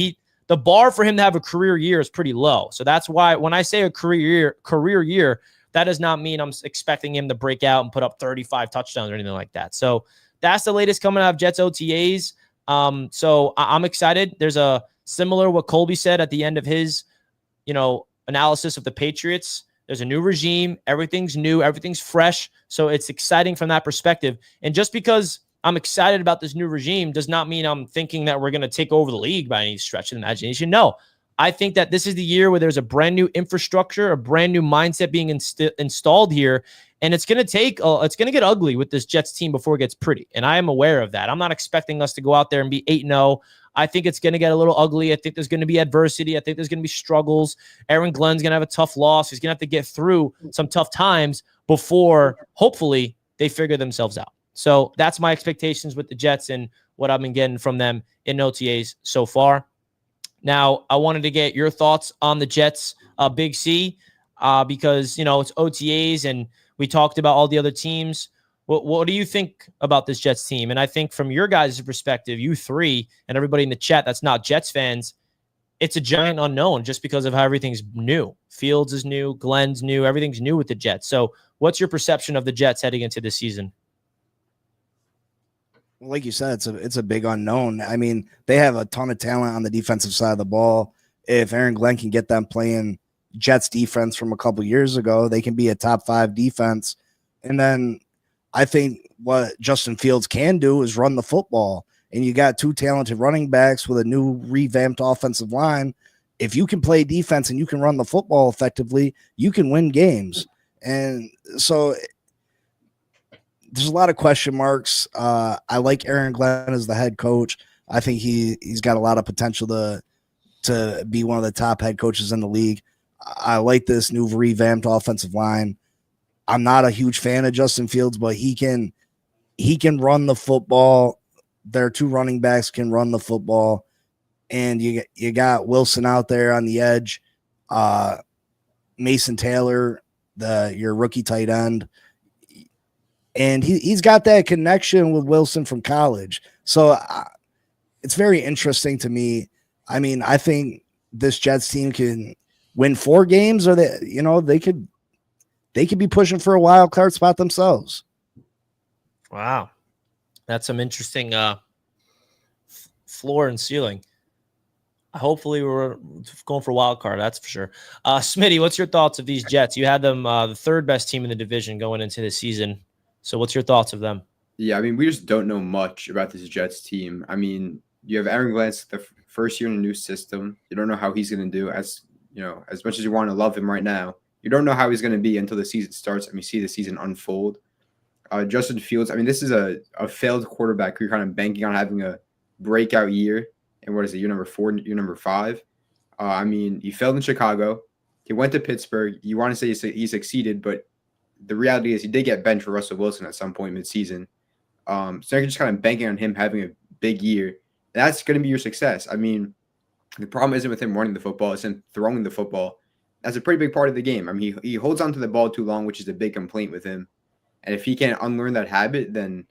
the bar for him to have a career year is pretty low. So that's why when I say a career year, that does not mean I'm expecting him to break out and put up 35 touchdowns or anything like that. So that's the latest coming out of Jets OTAs. So I'm excited. There's a similar what Colby said at the end of his, analysis of the Patriots. There's a new regime. Everything's new. Everything's fresh. So it's exciting from that perspective. And just because I'm excited about this new regime does not mean I'm thinking that we're going to take over the league by any stretch of the imagination. No, I think that this is the year where there's a brand new infrastructure, a brand new mindset being installed here. And it's going to get ugly with this Jets team before it gets pretty. And I am aware of that. I'm not expecting us to go out there and be 8-0. I think it's going to get a little ugly. I think there's going to be adversity. I think there's going to be struggles. Aaron Glenn's going to have a tough loss. He's going to have to get through some tough times before, hopefully, they figure themselves out. So that's my expectations with the Jets and what I've been getting from them in OTAs so far. Now, I wanted to get your thoughts on the Jets, Big C, because, it's OTAs and we talked about all the other teams. What do you think about this Jets team? And I think from your guys' perspective, you three and everybody in the chat that's not Jets fans, it's a giant unknown just because of how everything's new. Fields is new, Glenn's new, everything's new with the Jets. So what's your perception of the Jets heading into this season? Like you said, it's a big unknown. I mean, they have a ton of talent on the defensive side of the ball. If Aaron Glenn can get them playing Jets defense from a couple years ago, they can be a top 5 defense. And then I think what Justin Fields can do is run the football. And you got 2 talented running backs with a new revamped offensive line. If you can play defense and you can run the football effectively, you can win games. And so there's a lot of question marks. I like Aaron Glenn as the head coach. I think he's got a lot of potential to be one of the top head coaches in the league. I like this new revamped offensive line. I'm not a huge fan of Justin Fields, but he can run the football. Their 2 running backs can run the football, and you got Wilson out there on the edge. Mason Taylor, your rookie tight end. And he's got that connection with Wilson from college. So it's very interesting to me. I mean, I think this Jets team can win 4 games, or they could be pushing for a wild card spot themselves. Wow. That's some interesting floor and ceiling. Hopefully we're going for a wild card. That's for sure. Smitty, what's your thoughts of these Jets? You had them the 3rd best team in the division going into the season. So what's your thoughts of them? Yeah, I mean, we just don't know much about this Jets team. I mean, you have Aaron Glenn, the first year in a new system. You don't know how he's going to do. As much as you want to love him right now, you don't know how he's going to be until the season starts and we see the season unfold. Justin Fields, I mean, this is a failed quarterback who you're kind of banking on having a breakout year. And what is it, year number 4, year number 5? I mean, he failed in Chicago. He went to Pittsburgh. You want to say he succeeded, but the reality is he did get benched for Russell Wilson at some point mid-season. So you're just kind of banking on him having a big year. And that's going to be your success. I mean, the problem isn't with him running the football. It's him throwing the football. That's a pretty big part of the game. I mean, he holds on to the ball too long, which is a big complaint with him. And if he can't unlearn that habit, then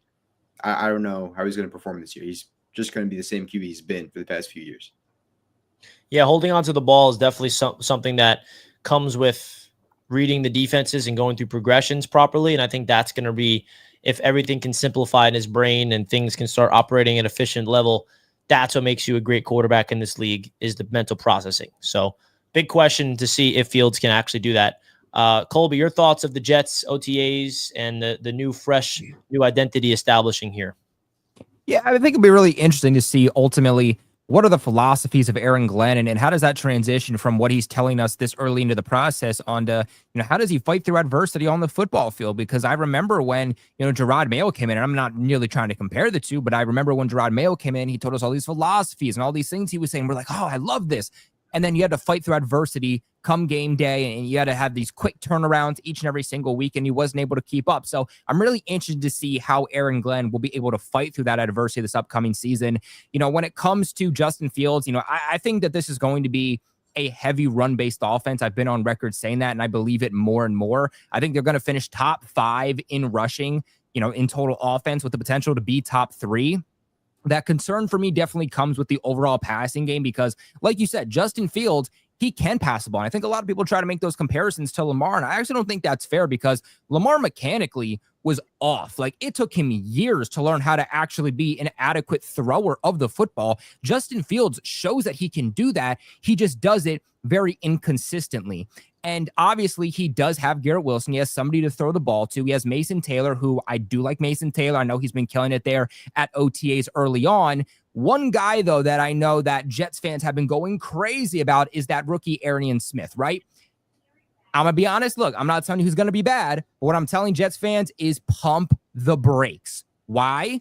I don't know how he's going to perform this year. He's just going to be the same QB he's been for the past few years. Yeah, holding on to the ball is definitely something that comes with reading the defenses and going through progressions properly. And I think that's going to be, if everything can simplify in his brain and things can start operating at an efficient level, that's what makes you a great quarterback in this league, is the mental processing. So big question to see if Fields can actually do that. Colby, your thoughts of the Jets OTAs and the new fresh new identity establishing here? Yeah, I think it'll be really interesting to see ultimately what are the philosophies of Aaron Glenn, and how does that transition from what he's telling us this early into the process onto, how does he fight through adversity on the football field? Because I remember when, Gerard Mayo came in, and I'm not nearly trying to compare the two, but I remember when Gerard Mayo came in, he told us all these philosophies and all these things he was saying. We're like, oh, I love this. And then you had to fight through adversity come game day, and you had to have these quick turnarounds each and every single week, and he wasn't able to keep up. So I'm really interested to see how Aaron Glenn will be able to fight through that adversity this upcoming season. When it comes to Justin Fields, I think that this is going to be a heavy run-based offense. I've been on record saying that, and I believe it more and more. I think they're going to finish top 5 in rushing, in total offense, with the potential to be top 3. That concern for me definitely comes with the overall passing game because, like you said, Justin Fields, he can pass the ball. And I think a lot of people try to make those comparisons to Lamar, and I actually don't think that's fair because Lamar mechanically was off. Like, it took him years to learn how to actually be an adequate thrower of the football. Justin Fields shows that he can do that. He just does it very inconsistently. And obviously, he does have Garrett Wilson. He has somebody to throw the ball to. He has Mason Taylor, who I do like Mason Taylor. I know he's been killing it there at OTAs early on. One guy, though, that I know that Jets fans have been going crazy about is that rookie Arian Smith, right? I'm going to be honest. Look, I'm not telling you who's going to be bad. But what I'm telling Jets fans is pump the brakes. Why?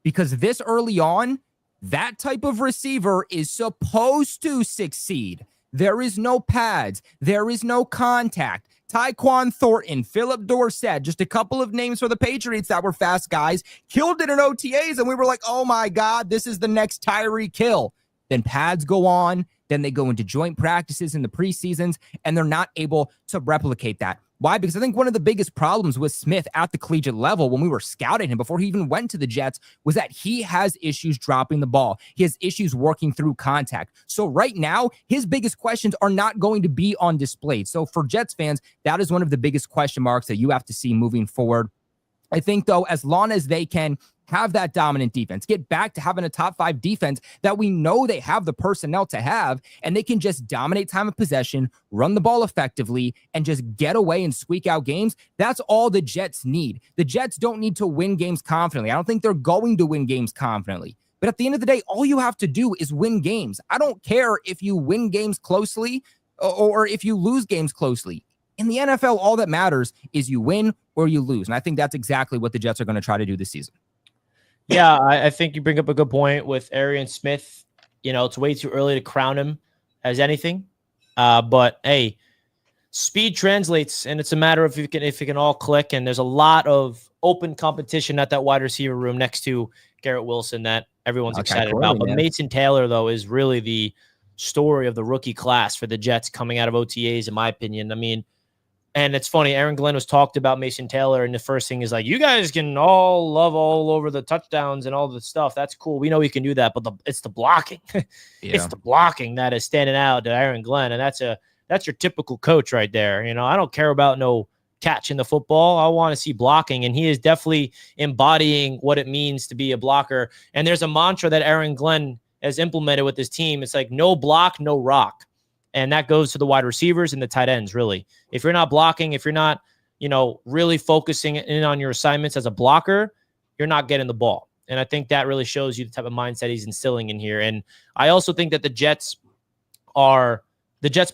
Because this early on, that type of receiver is supposed to succeed. There is no pads. There is no contact. Tyquan Thornton, Philip Dorsett, just a couple of names for the Patriots that were fast guys, killed it in OTAs, and we were like, oh my God, this is the next Tyreek Hill. Then pads go on, then they go into joint practices in the preseasons, and they're not able to replicate that. Why? Because I think one of the biggest problems with Smith at the collegiate level when we were scouting him before he even went to the Jets was that he has issues dropping the ball. He has issues working through contact. So right now, his biggest questions are not going to be on display. So for Jets fans, that is one of the biggest question marks that you have to see moving forward. I think, though, as long as they can have that dominant defense, get back to having a top 5 defense that we know they have the personnel to have, and they can just dominate time of possession, run the ball effectively, and just get away and squeak out games, that's all the Jets need. The Jets don't need to win games confidently. I don't think they're going to win games confidently. But at the end of the day, all you have to do is win games. I don't care if you win games closely or if you lose games closely. In the NFL, all that matters is you win or you lose. And I think that's exactly what the Jets are going to try to do this season. Yeah, I think you bring up a good point with Arian Smith. It's way too early to crown him as anything. But hey, speed translates, and it's a matter of if it can all click. And there's a lot of open competition at that wide receiver room next to Garrett Wilson that everyone's excited about. But Mason Taylor, though, is really the story of the rookie class for the Jets coming out of OTAs, in my opinion. I mean, and it's funny, Aaron Glenn was talked about Mason Taylor, and the first thing is like, you guys can all love all over the touchdowns and all the stuff. That's cool. We know we can do that, but it's the blocking. It's the blocking that is standing out to Aaron Glenn, and that's your typical coach right there. I don't care about no catching the football. I want to see blocking, and he is definitely embodying what it means to be a blocker. And there's a mantra that Aaron Glenn has implemented with his team. It's like no block, no rock. And that goes to the wide receivers and the tight ends, really. If you're not blocking, if you're not, really focusing in on your assignments as a blocker, you're not getting the ball. And I think that really shows you the type of mindset he's instilling in here. And I also think that the Jets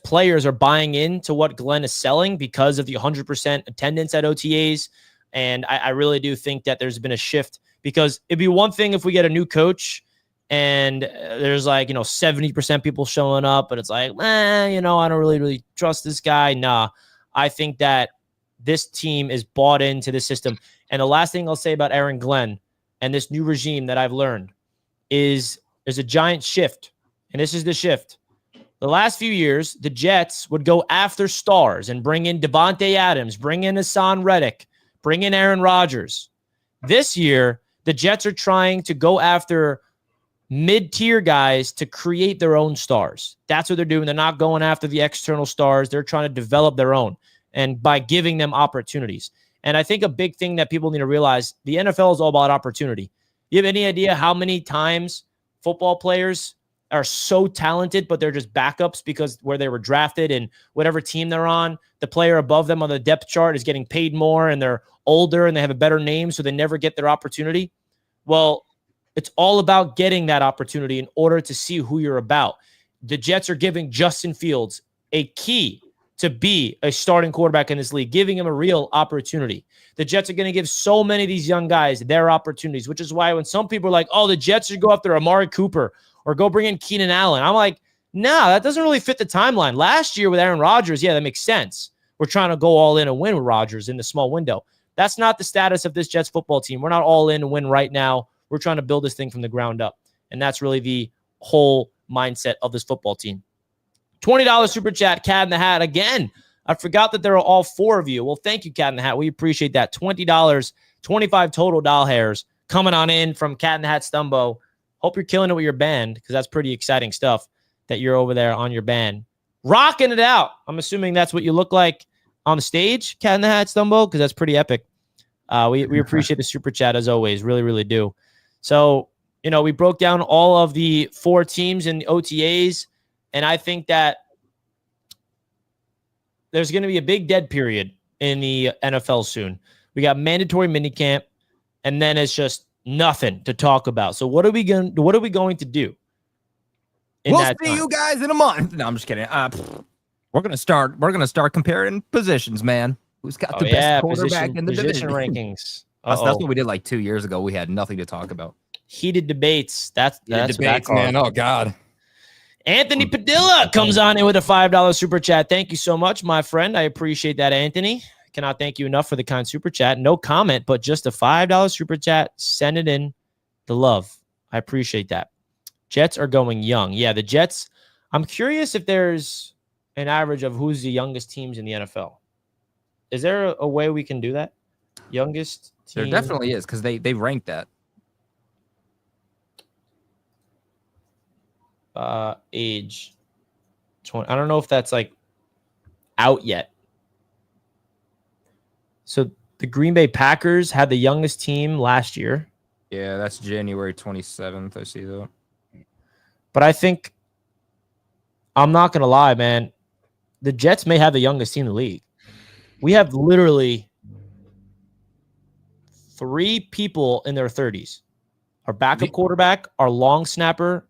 players are buying into what Glenn is selling because of the 100% attendance at OTAs. And I really do think that there's been a shift, because it'd be one thing if we get a new coach and there's 70% people showing up, but it's like, I don't really trust this guy. Nah, I think that this team is bought into the system. And the last thing I'll say about Aaron Glenn and this new regime that I've learned is there's a giant shift. And this is the shift. The last few years, the Jets would go after stars and bring in Devontae Adams, bring in Hassan Reddick, bring in Aaron Rodgers. This year, the Jets are trying to go after mid-tier guys to create their own stars. That's what they're doing. They're not going after the external stars. They're trying to develop their own, and by giving them opportunities. And I think a big thing that people need to realize, the NFL is all about opportunity. You have any idea how many times football players are so talented, but they're just backups because where they were drafted and whatever team they're on, the player above them on the depth chart is getting paid more and they're older and they have a better name, so they never get their opportunity? Well, It's all about getting that opportunity in order to see who you're about. The Jets are giving Justin Fields a key to be a starting quarterback in this league, giving him a real opportunity. The Jets are going to give so many of these young guys their opportunities, which is why when some people are like, oh, the Jets should go after Amari Cooper or go bring in Keenan Allen, I'm like, no, that doesn't really fit the timeline. Last year with Aaron Rodgers, yeah, that makes sense. We're trying to go all in and win with Rodgers in the small window. That's not the status of this Jets football team. We're not all in to win right now. We're trying to build this thing from the ground up. And that's really the whole mindset of this football team. $20 super chat, Cat in the Hat. Again, I forgot that there are all 4 of you. Well, thank you, Cat in the Hat. We appreciate that. $20, 25 total doll hairs coming on in from Cat in the Hat Stumbo. Hope you're killing it with your band because that's pretty exciting stuff that you're over there on your band. Rocking it out. I'm assuming that's what you look like on the stage, Cat in the Hat Stumbo, because that's pretty epic. We appreciate the super chat as always. Really, really do. So, we broke down all of the 4 teams in the OTAs, and I think that there's going to be a big dead period in the NFL soon. We got mandatory minicamp, and then it's just nothing to talk about. So what are we going to do? We'll see you guys in a month. No, I'm just kidding. We're gonna start comparing positions, man. Who's got the best quarterback in the division rankings? That's what we did like 2 years ago. We had nothing to talk about. Heated debates. That's debates, man. Oh God. Anthony Padilla comes on in with a $5 super chat. Thank you so much, my friend. I appreciate that, Anthony. Cannot thank you enough for the kind super chat. No comment, but just a $5 super chat. Send it in. The love. I appreciate that. Jets are going young. Yeah, the Jets. I'm curious if there's an average of who's the youngest teams in the NFL. Is there a way we can do that? Youngest team? There definitely is because they ranked that. Age 20. I don't know if that's like out yet. So the Green Bay Packers had the youngest team last year. Yeah, that's January 27th. I see that. But I think, I'm not going to lie, man, the Jets may have the youngest team in the league. We have literally 3 people in their 30s. Our backup quarterback, our long snapper,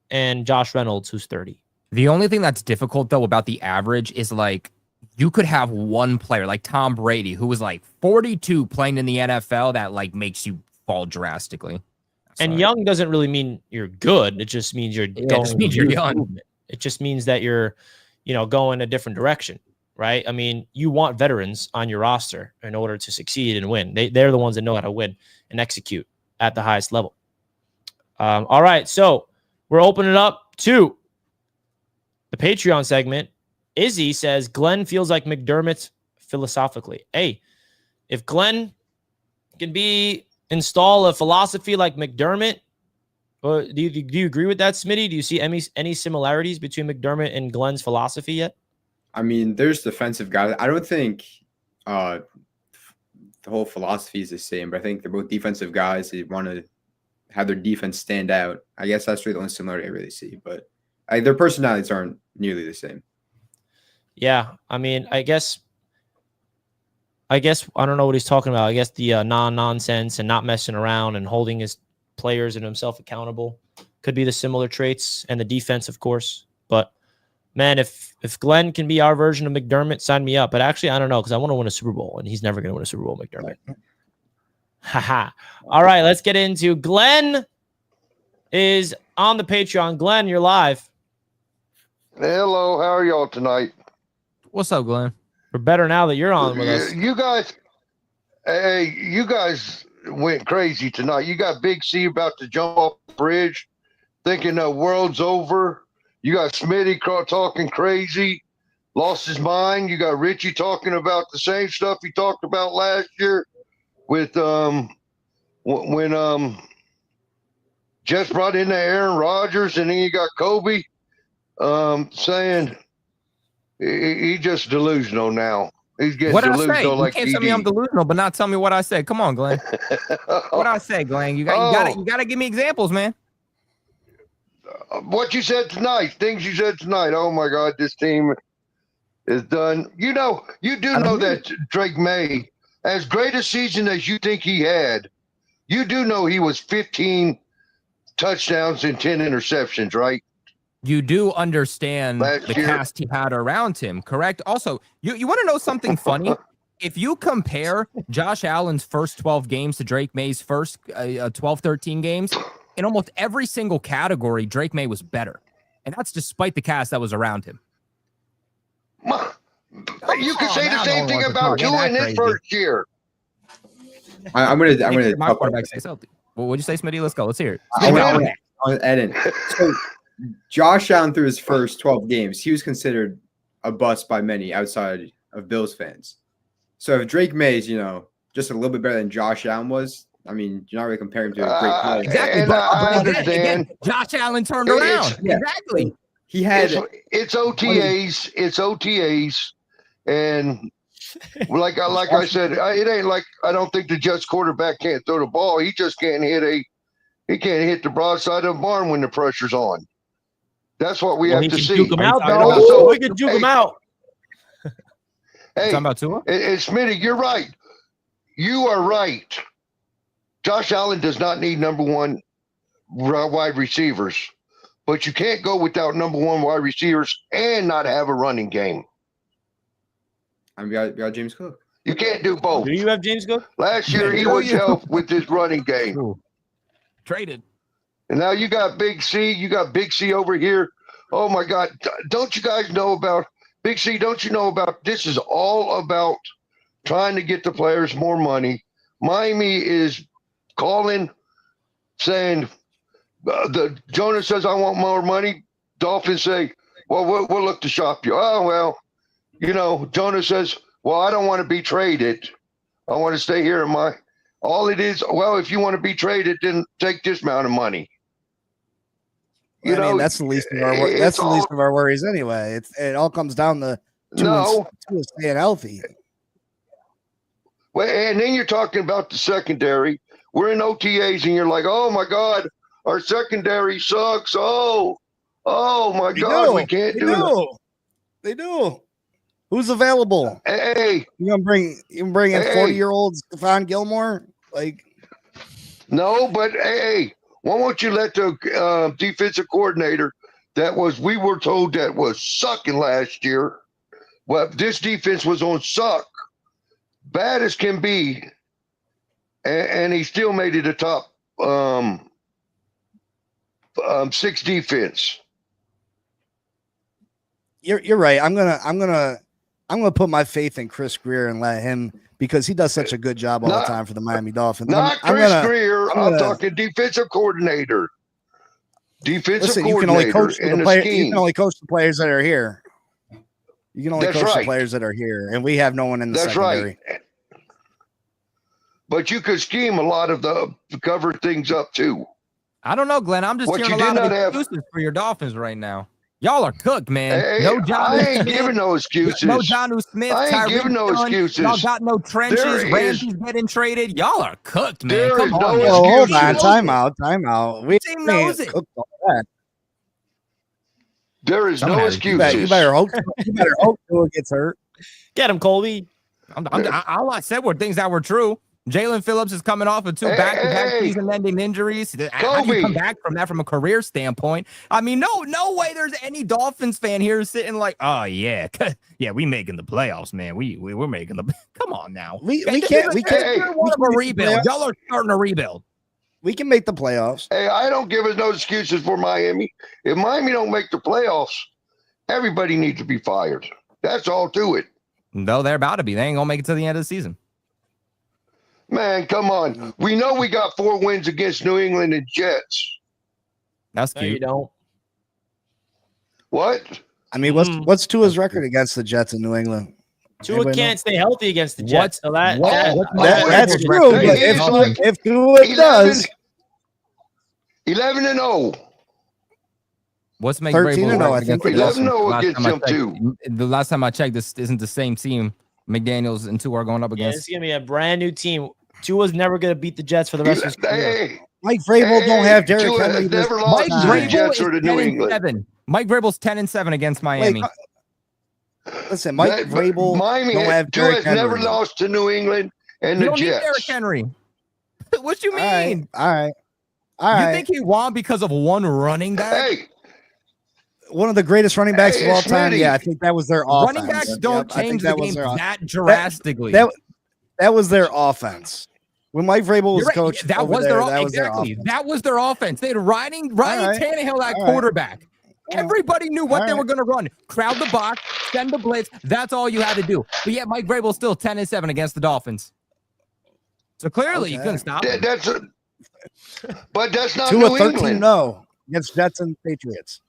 and Josh Reynolds, who's 30. The only thing that's difficult, though, about the average is, like, you could have one player, like Tom Brady, who was, like, 42 playing in the NFL that, like, makes you fall drastically. And young doesn't really mean you're good. It just means you're going. It just means you're young. It just means that you're, going a different direction, right? I mean, you want veterans on your roster in order to succeed and win. They're the ones that know how to win and execute at the highest level. All right, so we're opening it up to the Patreon segment. Izzy says, Glenn feels like McDermott philosophically. Hey, if Glenn can install a philosophy like McDermott, do you agree with that, Smitty? Do you see any similarities between McDermott and Glenn's philosophy yet? I mean, there's defensive guys. I don't think the whole philosophy is the same, but I think they're both defensive guys. They want to have their defense stand out. I guess that's really the only similarity I really see, but their personalities aren't nearly the same. Yeah, I mean, I guess I don't know what he's talking about. I guess the non-nonsense and not messing around and holding his players and himself accountable could be the similar traits, and the defense, of course. But man, if Glenn can be our version of McDermott, sign me up. But actually, I don't know, because I want to win a Super Bowl, and he's never going to win a Super Bowl, McDermott. Haha. All right, let's get into Glenn is on the Patreon. Glenn, you're live. Hello, how are y'all tonight? What's up, Glenn? We're better now that you're on with us. You guys went crazy tonight. You got Big C about to jump off the bridge, thinking the world's over. You got Smitty talking crazy, lost his mind. You got Richie talking about the same stuff he talked about last year with when Jets brought in Aaron Rodgers, and then you got Kobe saying he's just delusional now. He's getting delusional. Like you can't tell me I'm delusional, but not tell me what I said. Come on, Glenn. What I say, Glenn? You gotta give me examples, man. What you said tonight, things you said tonight. Oh my God, this team is done. You know that Drake May, as great a season as you think he had, you do know he was 15 touchdowns and 10 interceptions, right? You do understand Last the year- cast he had around him, correct? Also, you want to know something funny? If you compare Josh Allen's first 12 games to Drake May's first 12, 13 games, in almost every single category, Drake May was better. And that's despite the cast that was around him. You could say the now same no thing one wants to about talk. Yeah, Tua in that's his crazy. first year. I'm gonna My talk quarterback stays healthy. Well, what'd you say, Smitty? Let's go. Let's hear it. I want to add in. So Josh Allen through his first 12 games, he was considered a bust by many outside of Bills fans. So if Drake May is, just a little bit better than Josh Allen was, I mean, you're not really comparing him to a great player. Exactly. And But I again, understand. Josh Allen turned It's- around. Exactly. He had It's OTAs. It's OTAs, and like I said, it ain't like I don't think the Jets quarterback can't throw the ball. He just can't hit the broadside of the barn when the pressure's on. That's what we Well, have he to can see. juke him out, talking though. about Tua? We can juke him out. Hey, Talking about Tua? and Smitty, you're right. You are right. Josh Allen does not need number one wide receivers, but you can't go without number one wide receivers and not have a running game. we got James Cook. You can't do both. Do you have James Cook? Last year he Do was you? helped with his running game. Ooh. Traded. And now you got Big C. You got Big C over here. Oh, my God. Don't you guys know about Big C? Don't you know about this? Is all about trying to get the players more money. Miami is calling, saying, the Jonas says, I want more money. Dolphins say, well, we'll look to shop you. Oh, well, Jonas says, well, I don't want to be traded. I want to stay here in my – all it is, well, if you want to be traded, then take this amount of money. I mean, that's the least of our least of our worries anyway. It all comes down to Tua staying healthy. Well, and then you're talking about the secondary. We're in OTAs, and you're like, oh, my God, our secondary sucks. Oh, my God, we can't do it. They do. Who's available? Hey, You gonna bring in 40-year-old Stephon Gilmore? no, but hey, why won't you let the defensive coordinator we were told that was sucking last year. Well, this defense was on suck, bad as can be, and he still made it a top 6 defense. You're right. I'm gonna put my faith in Chris Greer and let him, because he does such a good job all the time for the Miami Dolphins. Not Chris Greer. I'm talking defensive coordinator. Listen, you can only coach the players. You can only coach the players that are here. You can only coach the players that are here, and we have no one in the secondary. Right. But you could scheme a lot of to cover things up too. I don't know, Glenn. I'm just hearing a lot of excuses for your Dolphins right now. Y'all are cooked, man. Hey, no John. I ain't giving no excuses. No John Smith. I ain't Tyreek giving no Dunn. excuses. Y'all got no trenches. Ramsey's getting traded. Y'all are cooked, man. There Come is on. no man. Well, hold on. excuses. Time out. We Team knows ain't it. cooked all that. There is no excuses. You better hope Tua gets hurt. Get him, Colby. All I said were things that were true. Jalen Phillips is coming off of 2 back-to-back season-ending injuries. How do you come back from that from a career standpoint? I mean, no way there's any Dolphins fan here sitting like, oh, yeah, we making the playoffs, man. We're making the – come on now. We can't One of a rebuild. Y'all are starting a rebuild. We can make the playoffs. Hey, I don't give us no excuses for Miami. If Miami don't make the playoffs, everybody needs to be fired. That's all to it. No, they're about to be. They ain't going to make it to the end of the season. Man, come on. We know we got 4 wins against New England and Jets. That's No, you cute. don't. What? I mean, what's Tua's record against the Jets in New England? Tua Anybody can't stay healthy again's the Jets. So That's What's true. record? But It's like if Tua does 11-0. What's Mike 13-0, Vrabel I think against the it is. Dolphins? 11-0 Last against time I them, too. The last time I checked, this isn't the same team. McDaniels and Tua are going up Yeah, against. it's gonna be a brand new team. Tua's never gonna beat the Jets for the rest of his career. Hey, Mike Vrabel don't have Derrick Tua Henry. has never this lost time. to the Jets is or to New 10-7. England. Mike Vrabel's 10-7 against Miami. Listen, Mike Vrabel Miami don't have Tua Derrick has never Henry. lost to New England and You the don't need Derrick Jets. Henry. What you All right, mean? all right. All You right. think he won because of one running back? Hey, One of the greatest running backs Hey, of all time. Smitty. Yeah, I think that was their offense. Running backs don't Yep, I think change the that was game their that drastically. that was their offense. When Mike Vrabel was You're right. coach, That over was there, their that was their exactly. offense. That was their offense. They had Ryan right. Tannehill at All right. quarterback. All right. Everybody knew what All they right. were going to run. Crowd the box, send the blitz. That's all you had to do. But yet Mike Vrabel's still 10-7 against the Dolphins. So clearly you couldn't stop him. But that's not To New a 13 England. no against Jets and Patriots.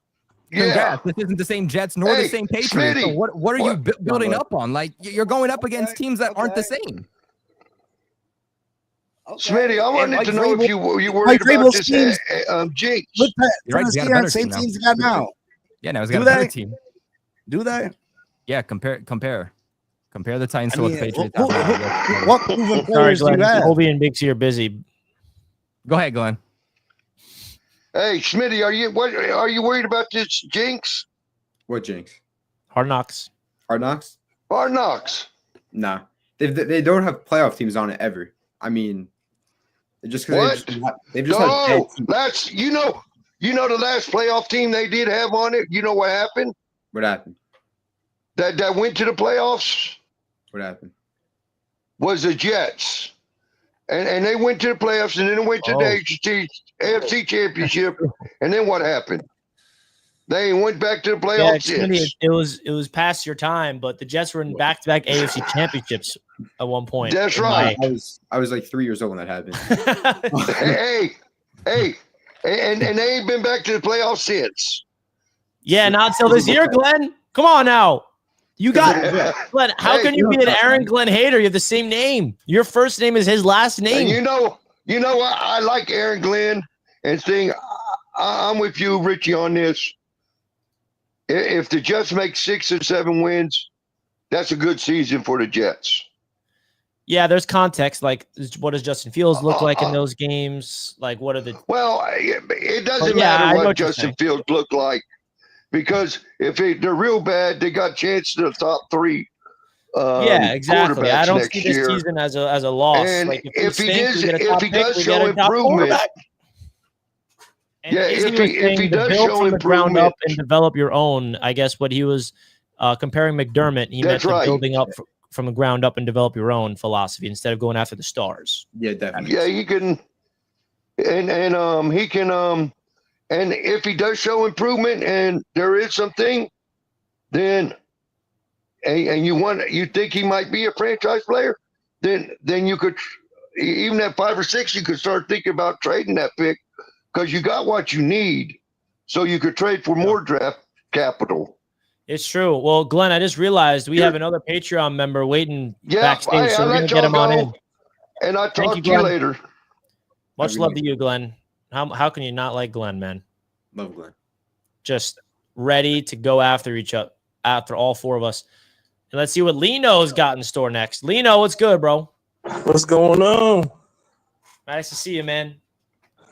Yeah. Congrats. This isn't the same Jets nor the Hey, same Patriots. So Smitty, what are you building up on? Like you're going up against teams that aren't the Okay. same. Smitty, I wanted Mike to know Vrabel- if you worried Mike about Vrabel's this teams- jinx. Look at You're right, he's got a better same team now. teams he got now. Yeah, now he's Do got a better they? team. Do they? Yeah, compare the Titans I to what mean, the Patriots who- have now. what proven Sorry, players do you Glenn. have? Colby and Bixie are busy. Go ahead, Glenn. Hey, Smitty, are you worried about this jinx? What jinx? Hard Knocks. Hard Knocks? Hard Knocks. Nah. They don't have playoff teams on it ever. I mean, just because they've just had bad No, teams. that's you know the last playoff team they did have on it. You know what happened? What happened? That went to the playoffs What happened? was the Jets, and they went to the playoffs, and then they went to the AFC Championship, and then what happened? They went back to the Yeah, playoffs. it's funny, it was past your time, but the Jets were in back-to-back AFC championships at one point. That's in right. I was like 3 years old when that happened. hey, and they ain't been back to the playoffs since. Yeah, not until this year, Glenn. Come on now. You got Glenn. How Hey, can you be an Aaron Glenn hater? You have the same name. Your first name is his last And name. you know, I like Aaron Glenn and saying I'm with you, Richie, on this. If the Jets make 6 or 7 wins, that's a good season for the Jets. Yeah, there's context. Like, what does Justin Fields look like in those games? Like, what are the? Well, it doesn't yeah, I know matter what what you're Justin saying. Fields look like, because if they're real bad, they got a chance to the top 3. Yeah, exactly. I quarterbacks don't next see this year. season as a loss. And like if he does we show get a top improvement, quarterback. And Yeah, Izzy if was he saying to does build show from the ground improvement- up and develop your own. I guess what he was comparing McDermott, he meant That's the right. building up from the ground up and develop your own philosophy instead of going after the stars. Yeah, definitely. yeah, he can, and he can, and if he does show improvement and there is something, then, and you think he might be a franchise player, then you could, even at 5 or 6, you could start thinking about trading that pick, because you got what you need, so you could trade for more draft capital. It's true. Well, Glenn, I just realized we have another Patreon member waiting backstage, so we're gonna get him on in. And I'll Thank talk you, to you Glenn. later. Much love to you, Glenn. How can you not like Glenn, man? Love Glenn. Just ready to go after each other, after all 4 of us. And let's see what Lino's got in store next. Lino, what's good, bro? What's going on? Nice to see you, man.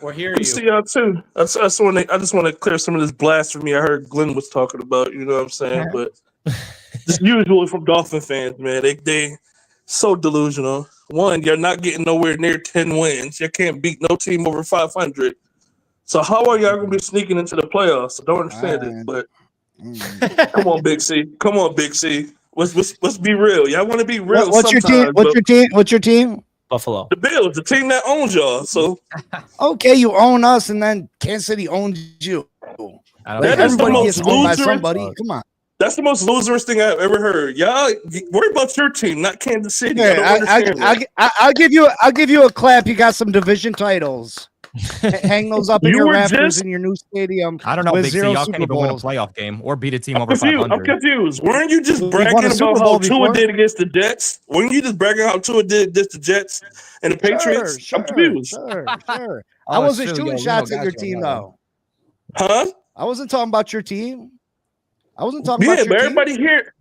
We're here. Good to see y'all too. I just want to clear some of this blasphemy I heard Glenn was talking about. You know what I'm saying? But just usually from Dolphin fans, man, they so delusional. One, you're not getting nowhere near 10 wins. You can't beat no team over 500. So how are y'all gonna be sneaking into the playoffs? I don't understand it. But come on, Big C. Come on, Big C. Let's be real. Y'all want to be real. What's your team? What's your team? Buffalo. The Bills, the team that owns y'all. So Okay, you own us, and then Kansas City owns you. I don't Like, That is the everybody most gets owned by loserous- somebody. Come on. that's the most loserous thing I've ever heard. Y'all worry about your team, not Kansas City. I don't understand that. I'll give you a clap. You got some division titles. Hang those up in You your were rafters just- in your new stadium. I don't know, with Big C. 0 Y'all Super can't even win a Bowls. playoff game or beat a team I'm over confused. 500. I'm confused. Weren't you just We've won a bragging Super about Bowl how Tua before. did against the Jets? Weren't you just bragging how Tua did against the Jets and the Patriots? Sure, I'm confused. Sure. Oh, I wasn't it's true. shooting Yo, shots Lino at your got you team on that though. Huh? I wasn't talking about your team. I wasn't talking Yeah, about your but team. everybody here,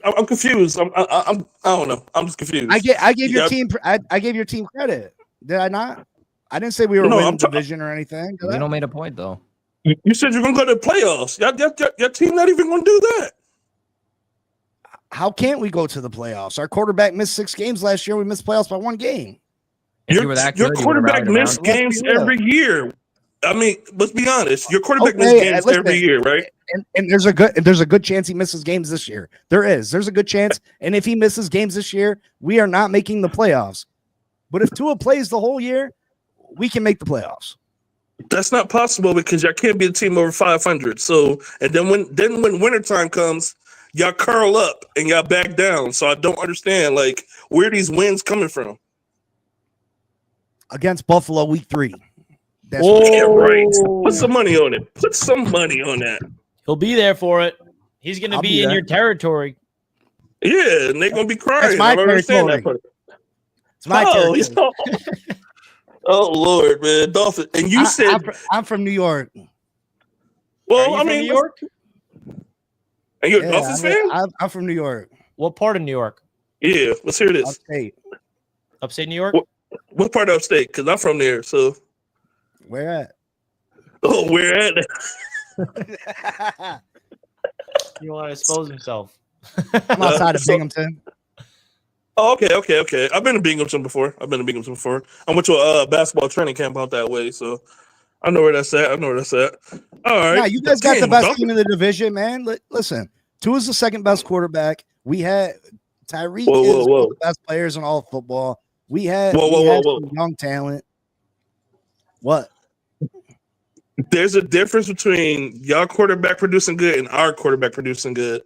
I'm confused. I don't know. I'm just confused. I gave your Yeah. team. I gave your team credit. Did I not? I didn't say we were No, winning I'm ta- division or anything. did I? Lino made a point though. You said you're gonna go to the playoffs. Your team not even gonna do that. How can't we go to the playoffs? Our quarterback missed 6 games last year. We missed playoffs by 1 game. If you were that Your good, you would have quarterback rallied around missed him. games Let's be real. every year. I mean, let's be honest. Your quarterback Okay, missed games listen, every year, right? And there's a good chance he misses games this year. There's a good chance. And if he misses games this year, we are not making the playoffs. But if Tua plays the whole year, we can make the playoffs. That's not possible because y'all can't be a team over 500. So, and then when wintertime comes, y'all curl up and y'all back down. So I don't understand like where these wins coming from. Against Buffalo week 3. That's Whoa. Yeah, right. Put some money on it. Put some money on that. He'll be there for it. He's going to I'll be be in there. your territory. Yeah, and they're gonna be crying. my I don't understand territory. that part. It's my territory. Oh Lord, man, Dolphins. And you said, I'm from New York. well, Are you I from mean, New York? and you're a Yeah, Dolphins fan? I'm from New York. What part of New York? Yeah, let's hear this. Upstate. Upstate New York? What part of upstate? Because I'm from there. So, Where at? oh, where at? You want to expose himself. I'm outside of so- Binghamton. Oh, okay. I've been to Binghamton before. I went to a basketball training camp out that way, so I know where that's at. All right. Yeah, you guys got the Damn, best Dolphins- team in the division, man. Listen, Tua's the second best quarterback. We had Tyreek Whoa, is whoa. one of the best players in all of football. We had, Whoa. some young talent. What? There's a difference between y'all quarterback producing good and our quarterback producing good.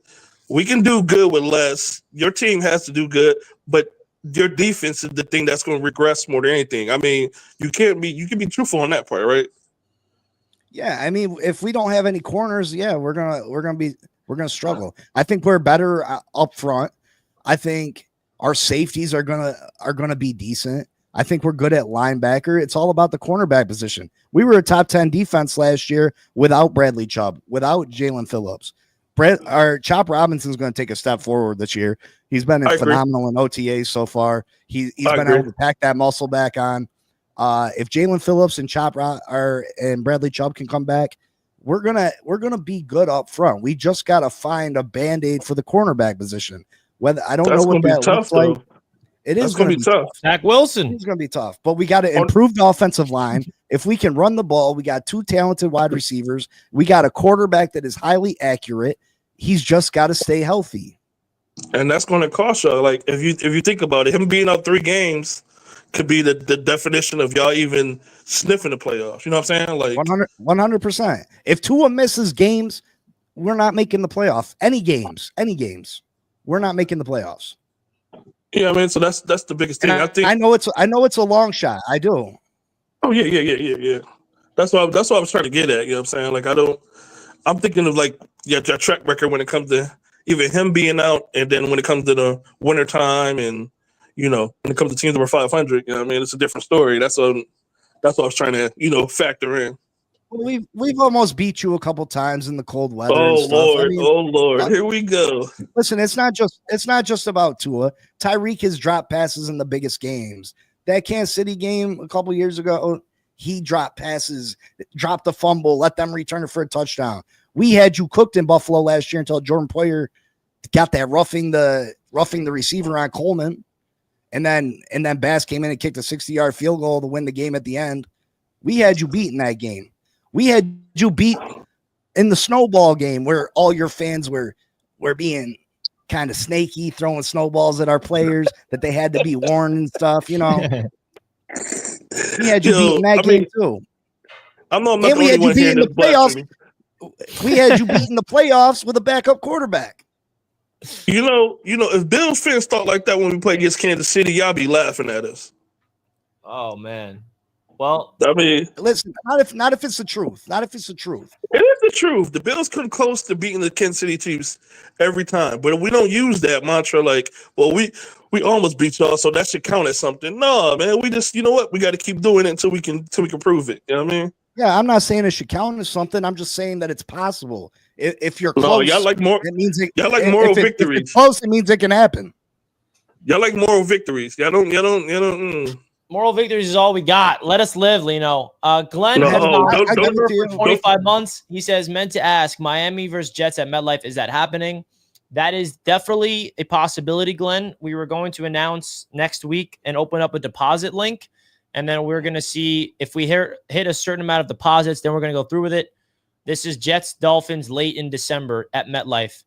We can do good with less. Your team has to do good, but your defense is the thing that's going to regress more than anything. I mean, you can be truthful on that part, right? Yeah, I mean, if we don't have any corners, yeah, we're gonna struggle. I think we're better up front. I think our safeties are gonna be decent. I think we're good at linebacker. It's all about the cornerback position. We were a top 10 defense last year without Bradley Chubb, without Jalen Phillips. Our Chop Robinson's going to take a step forward this year. He's been phenomenal in OTAs so far. He's been able to pack that muscle back on. If Jalen Phillips and and Bradley Chubb can come back, we're gonna be good up front. We just got to find a band-aid for the cornerback position. Whether I don't know what that looks like. It is going to be tough. Zach Wilson. It's going to be tough, but we got to improve the offensive line. If we can run the ball, we got 2 talented wide receivers. We got a quarterback that is highly accurate. He's just got to stay healthy. And that's going to cost y'all. Like if you think about it, him being out 3 games could be the definition of y'all even sniffing the playoffs. You know what I'm saying? Like 100%. If Tua misses games, we're not making the playoff. Any games, we're not making the playoffs. Yeah, I mean, so that's the biggest thing. I know it's a long shot. I do. Oh yeah. That's what I was trying to get at. You know what I'm saying? Like I'm thinking of like your track record when it comes to even him being out, and then when it comes to the winter time, and when it comes to teams over 500, you know what I mean? It's a different story. That's what I was trying to factor in. We've almost beat you a couple times in the cold weather. Oh and stuff. Lord, here we go. Listen, it's not just about Tua. Tyreek has dropped passes in the biggest games. That Kansas City game a couple years ago, he dropped passes, dropped a fumble, let them return it for a touchdown. We had you cooked in Buffalo last year until Jordan Poyer got that roughing the receiver on Coleman, and then Bass came in and kicked a 60-yard field goal to win the game at the end. We had you beat in that game. We had you beat in the snowball game where all your fans were being kind of snaky, throwing snowballs at our players that they had to be warned and stuff. We had you beat in that game too. I'm not the we had only you one beat here in the that's playoffs. blasphemy. We had you beat in the playoffs with a backup quarterback. If Bills fans thought like that when we played against Kansas City, y'all be laughing at us. Oh man. Well, I mean, listen, not if it's the truth. Not if it's the truth. It is the truth. The Bills come close to beating the Kansas City Chiefs every time, but we don't use that mantra like, well, we almost beat y'all, so that should count as something. No, man, we just, we got to keep doing it until we can prove it. You know what I mean? Yeah, I'm not saying it should count as something. I'm just saying that it's possible. If you're close, no, y'all like more. It means y'all like moral victories. If it's close, it means it can happen. Y'all like moral victories. Y'all don't. Moral victories is all we got. Let us live, Lino. Glenn has been Denver for 25 months. He says, meant to ask, Miami versus Jets at MetLife, is that happening? That is definitely a possibility, Glenn. We were going to announce next week and open up a deposit link. and then we're going to see if we hit a certain amount of deposits, then we're going to go through with it. This is Jets Dolphins late in December at MetLife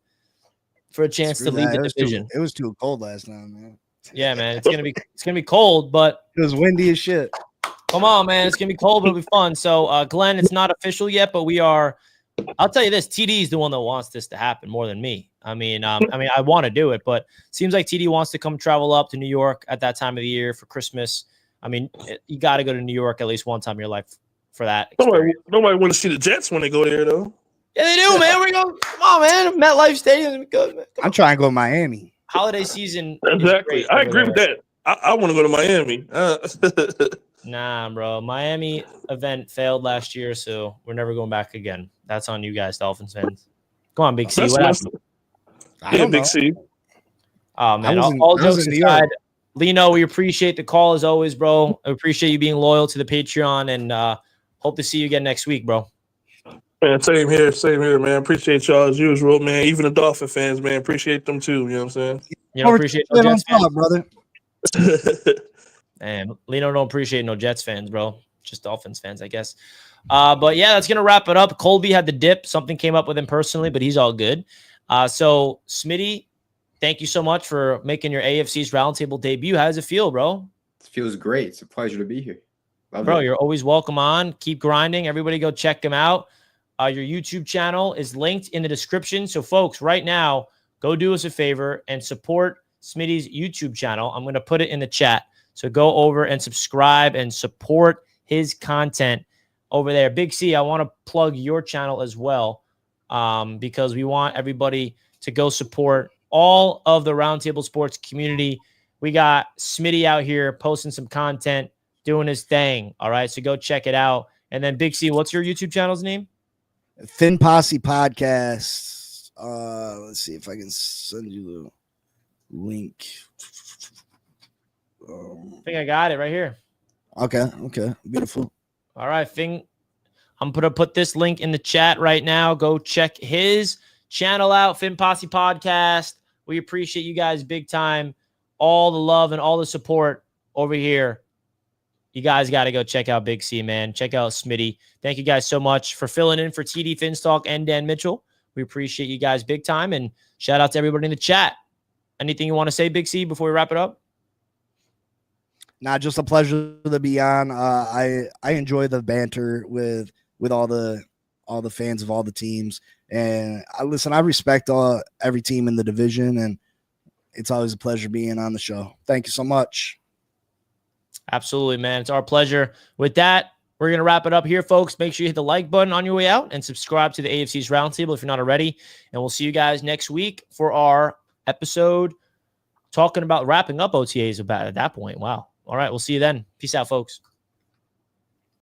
for a chance to lead the division. It was too cold last night, man. Yeah, man, it's gonna be cold, but it was windy as shit. Come on, man, it's gonna be cold, but it'll be fun. So, Glenn, it's not official yet, but we are. I'll tell you this: TD is the one that wants this to happen more than me. I mean, I want to do it, but it seems like TD wants to come travel up to New York at that time of the year for Christmas. I mean, you got to go to New York at least one time in your life for that. Nobody want to see the Jets when they go there, though. Yeah, they do, man. We're going. Come on, man. MetLife Stadium is good, man. I'm trying to go to Miami. Holiday season. Exactly. I agree with that. I want to go to Miami. Nah, bro. Miami event failed last year, so we're never going back again. That's on you guys, Dolphins fans. Go on, Big C. What happened? Yeah, Big C. Oh, man. All jokes aside, Lino, we appreciate the call as always, bro. I appreciate you being loyal to the Patreon, and hope to see you again next week, bro. Man, same here, man. Appreciate y'all as usual, man. Even the Dolphin fans, man, appreciate them too. You know what I'm saying? You don't appreciate no Jets fans, brother. Man, Lino don't appreciate no Jets fans, bro. Just Dolphins fans, I guess. But yeah, that's gonna wrap it up. Colby had the dip. Something came up with him personally, but he's all good. So Smitty, thank you so much for making your AFC East Roundtable debut. How does it feel, bro? It feels great. It's a pleasure to be here. Bro, you're always welcome on. Keep grinding. Everybody go check him out. Your YouTube channel is linked in the description. So, folks, right now, go do us a favor and support Smitty's YouTube channel. I'm going to put it in the chat. So go over and subscribe and support his content over there. Big C, I want to plug your channel as well because we want everybody to go support all of the Roundtable Sports community. We got Smitty out here posting some content, doing his thing. All right, so go check it out. And then Big C, what's your YouTube channel's name? Thin Posse Podcast. Let's see if I can send you the link. I think I got it right here. Okay, beautiful. All right, I'm going to put this link in the chat right now. Go check his channel out, Fin Posse Podcast. We appreciate you guys big time. All the love and all the support over here. You guys got to go check out Big C, man. Check out Smitty. Thank you guys so much for filling in for TD Finstock and Dan Mitchell. We appreciate you guys big time. And shout out to everybody in the chat. Anything you want to say, Big C, before we wrap it up? Nah, just a pleasure to be on. I enjoy the banter with all the fans of all the teams. And I respect every team in the division. And it's always a pleasure being on the show. Thank you so much. Absolutely, man. It's our pleasure. With that, we're going to wrap it up here, folks. Make sure you hit the like button on your way out and subscribe to the AFC East Roundtable if you're not already. And we'll see you guys next week for our episode talking about wrapping up OTAs about at that point. Wow. All right. We'll see you then. Peace out, folks.